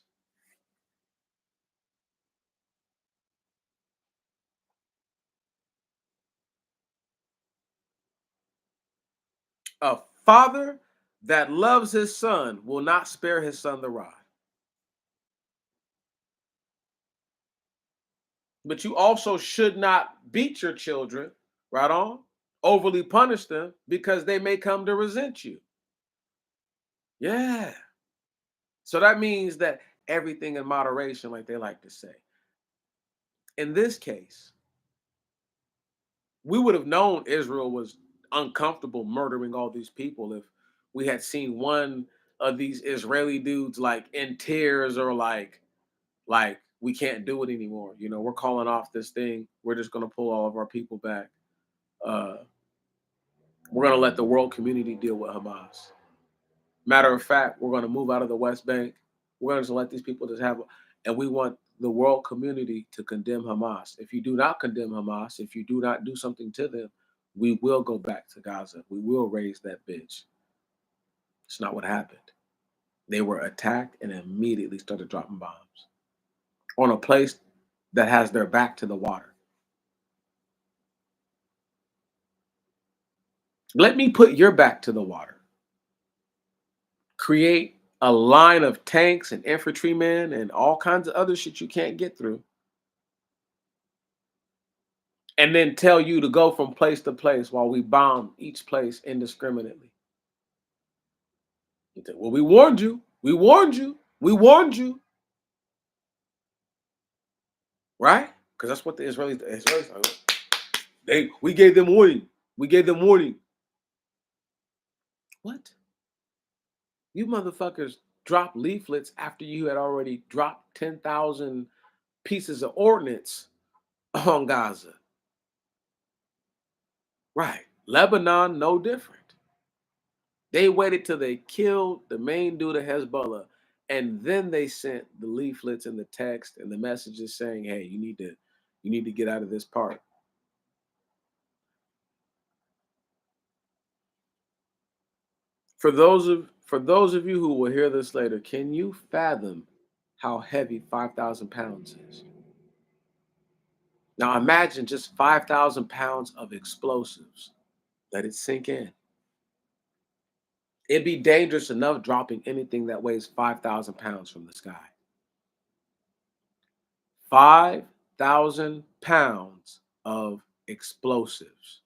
A father that loves his son will not spare his son the rod. But you also should not beat your children, right on? Overly punish them because they may come to resent you. Yeah. So that means that everything in moderation, like they like to say. In this case, we would have known Israel was uncomfortable murdering all these people if we had seen one of these Israeli dudes like in tears or like we can't do it anymore. You know, we're calling off this thing. We're just going to pull all of our people back. Uh, we're going to let the world community deal with Hamas. Matter of fact, we're going to move out of the West Bank. We're going to let these people just have, and we want the world community to condemn Hamas. If you do not condemn Hamas, if you do not do something to them, we will go back to Gaza. We will raise that bitch. It's not what happened. They were attacked and immediately started dropping bombs on a place that has their back to the water. Let me put your back to the water. Create a line of tanks and infantrymen and all kinds of other shit you can't get through. And then tell you to go from place to place while we bomb each place indiscriminately. You say, well, we warned you. We warned you. We warned you. Right? Because that's what the Israelis we gave them warning. We gave them warning. What? You motherfuckers dropped leaflets after you had already dropped 10,000 pieces of ordnance on Gaza. Right. Lebanon, no different. They waited till they killed the main dude of Hezbollah, and then they sent the leaflets and the text and the messages saying, "Hey, you need to get out of this part." For those of you who will hear this later, can you fathom how heavy 5,000 pounds is? Now imagine just 5,000 pounds of explosives. Let it sink in. It'd be dangerous enough dropping anything that weighs 5,000 pounds from the sky. 5,000 pounds of explosives.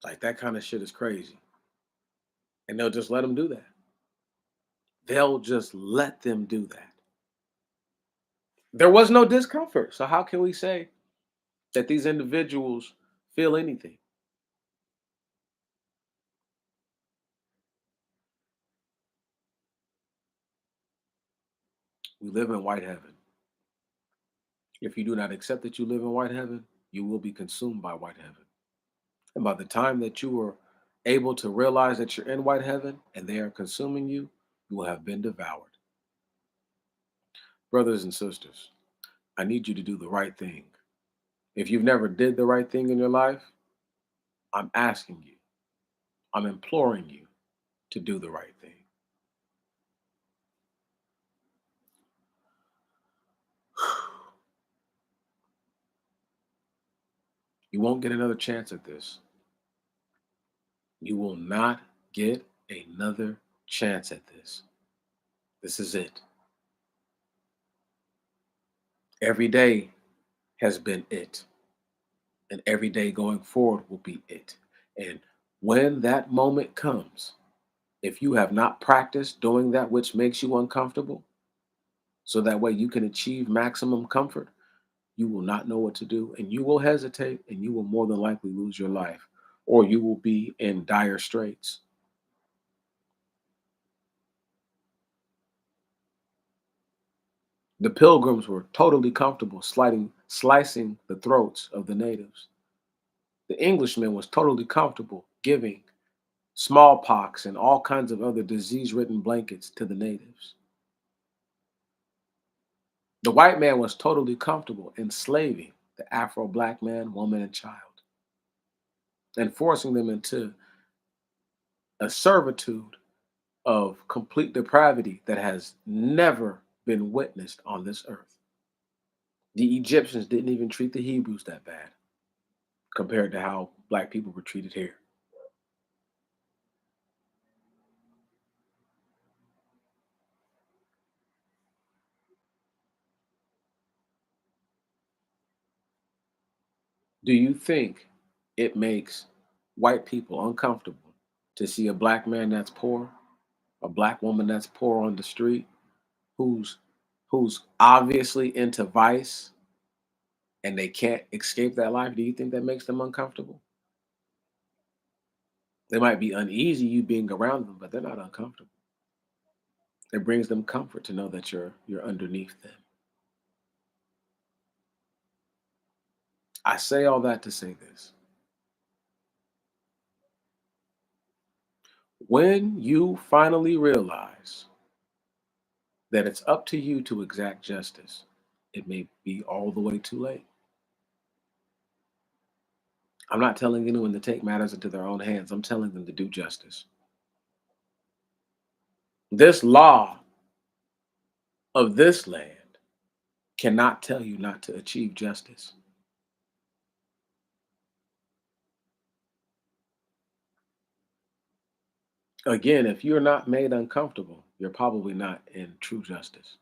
Like that kind of shit is crazy. And they'll just let them do that. They'll just let them do that. There was no discomfort. So how can we say that these individuals feel anything? We live in white heaven. If you do not accept that you live in white heaven, you will be consumed by white heaven. And by the time that you are able to realize that you're in white heaven and they are consuming you, you will have been devoured. Brothers and sisters, I need you to do the right thing. If you've never did the right thing in your life, I'm asking you, I'm imploring you to do the right thing. You won't get another chance at this. You will not get another chance at this. This is it. Every day has been it. And every day going forward will be it. And when that moment comes, if you have not practiced doing that which makes you uncomfortable, so that way you can achieve maximum comfort, you will not know what to do and you will hesitate and you will more than likely lose your life or you will be in dire straits. The pilgrims were totally comfortable slicing the throats of the natives. The Englishman was totally comfortable giving smallpox and all kinds of other disease ridden blankets to the natives. The white man was totally comfortable enslaving the Afro black man, woman, and child and forcing them into a servitude of complete depravity that has never been witnessed on this earth. The Egyptians didn't even treat the Hebrews that bad compared to how black people were treated here. Do you think it makes white people uncomfortable to see a black man that's poor, a black woman that's poor on the street, who's who's obviously into vice and they can't escape that life? Do you think that makes them uncomfortable? They might be uneasy you being around them, but they're not uncomfortable. It brings them comfort to know that you're underneath them. I say all that to say this. When you finally realize that it's up to you to exact justice, it may be all the way too late. I'm not telling anyone to take matters into their own hands. I'm telling them to do justice. This law of this land cannot tell you not to achieve justice. Again, if you're not made uncomfortable, you're probably not in true justice.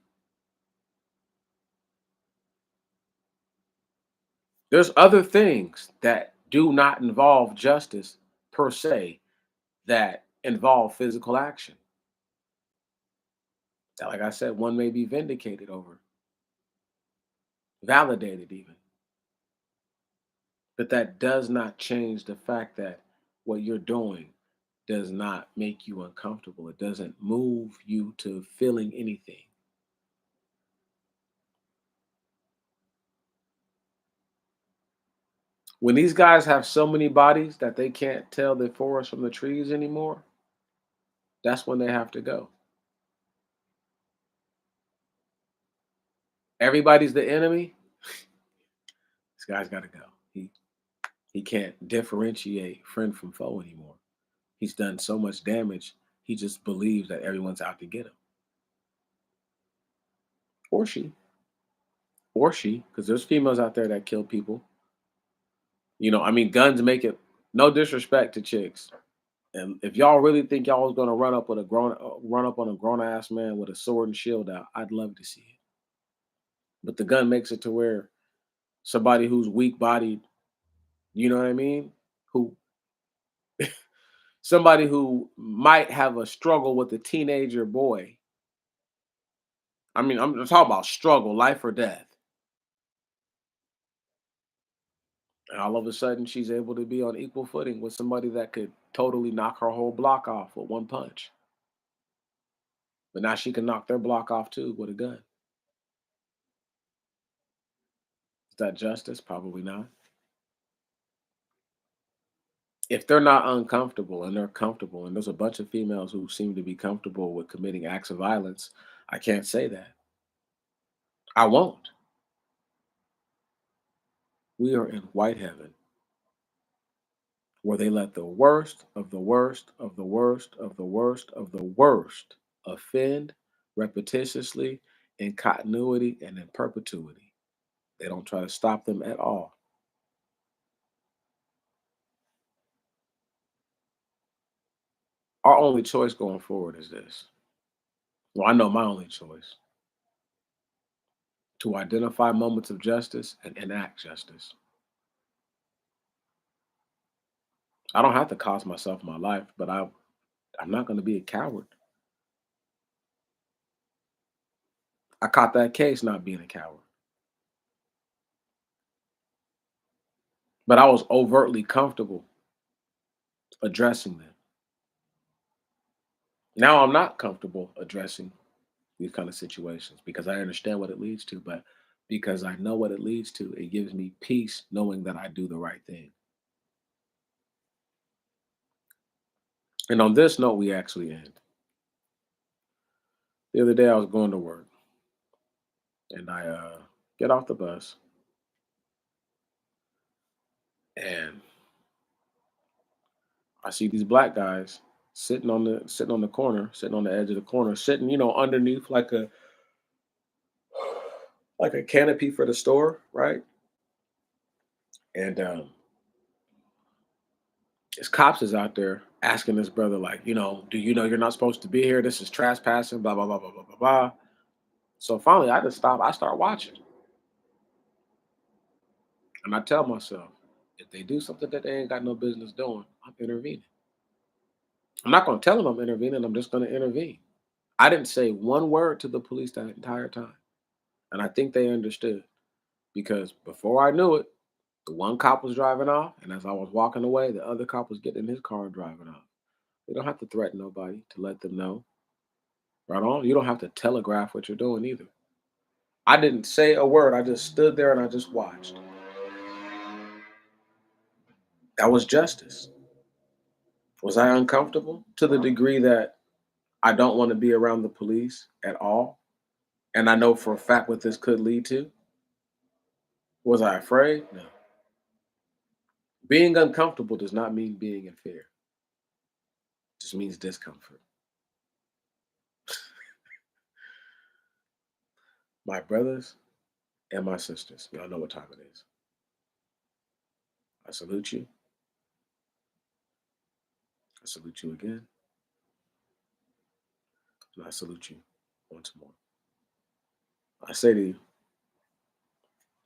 There's other things that do not involve justice per se that involve physical action. That, like I said, one may be vindicated over, validated even. But that does not change the fact that what you're doing does not make you uncomfortable. It doesn't move you to feeling anything. When these guys have so many bodies that they can't tell the forest from the trees anymore, that's when they have to go. Everybody's the enemy. This guy's got to go. He can't differentiate friend from foe anymore. He's done so much damage. He just believes that everyone's out to get him, or she, because there's females out there that kill people. I mean, guns make it. No disrespect to chicks, and if y'all really think y'all was gonna run up on a grown ass man with a sword and shield out, I'd love to see it. But the gun makes it to where somebody who's weak bodied, you know what I mean, who somebody who might have a struggle with a teenager boy. I mean, I'm talking about struggle, life or death. And all of a sudden, she's able to be on equal footing with somebody that could totally knock her whole block off with one punch. But now she can knock their block off too with a gun. Is that justice? Probably not. If they're not uncomfortable and they're comfortable, and there's a bunch of females who seem to be comfortable with committing acts of violence, I can't say that. I won't. We are in white heaven where they let the worst of the worst of the worst of the worst of the worst offend repetitiously in continuity and in perpetuity. They don't try to stop them at all. Our only choice going forward is this. Well, I know my only choice to identify moments of justice and enact justice. I don't have to cost myself my life, but I'm not going to be a coward. I caught that case not being a coward, but I was overtly comfortable addressing them. Now I'm not comfortable addressing these kind of situations because I understand what it leads to, but because I know what it leads to, it gives me peace knowing that I do the right thing. And on this note, we actually end. The other day I was going to work and I get off the bus and I see these black guys sitting on the corner, sitting on the edge of the corner, sitting, underneath like a canopy for the store, right? And his cops is out there asking this brother, like, do you know you're not supposed to be here? This is trespassing, blah, blah, blah, blah, blah, blah, blah. So finally I just stop, I start watching. And I tell myself, if they do something that they ain't got no business doing, I'm intervening. I'm not gonna tell them I'm intervening, I'm just gonna intervene. I didn't say one word to the police that entire time. And I think they understood because before I knew it, the one cop was driving off, and as I was walking away, the other cop was getting in his car and driving off. You don't have to threaten nobody to let them know. Right on. You don't have to telegraph what you're doing either. I didn't say a word. I just stood there and I just watched. That was justice. Was I uncomfortable? To the degree that I don't want to be around the police at all. And I know for a fact what this could lead to. Was I afraid? No. Being uncomfortable does not mean being in fear. It just means discomfort. My brothers and my sisters, y'all know what time it is. I salute you. I salute you again. And I salute you once more. I say to you,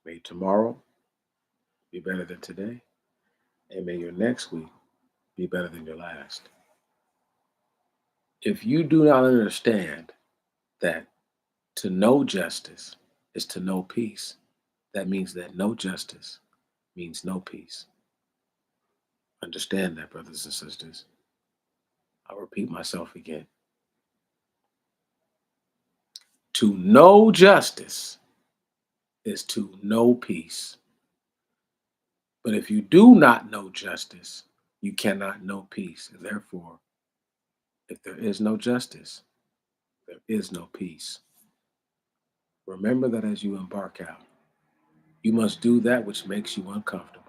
may tomorrow be better than today, and may your next week be better than your last. If you do not understand that to know justice is to know peace, that means that no justice means no peace. Understand that, brothers and sisters. I'll repeat myself again. To know justice is to know peace. But if you do not know justice, you cannot know peace. And therefore, if there is no justice, there is no peace. Remember that as you embark out, you must do that which makes you uncomfortable.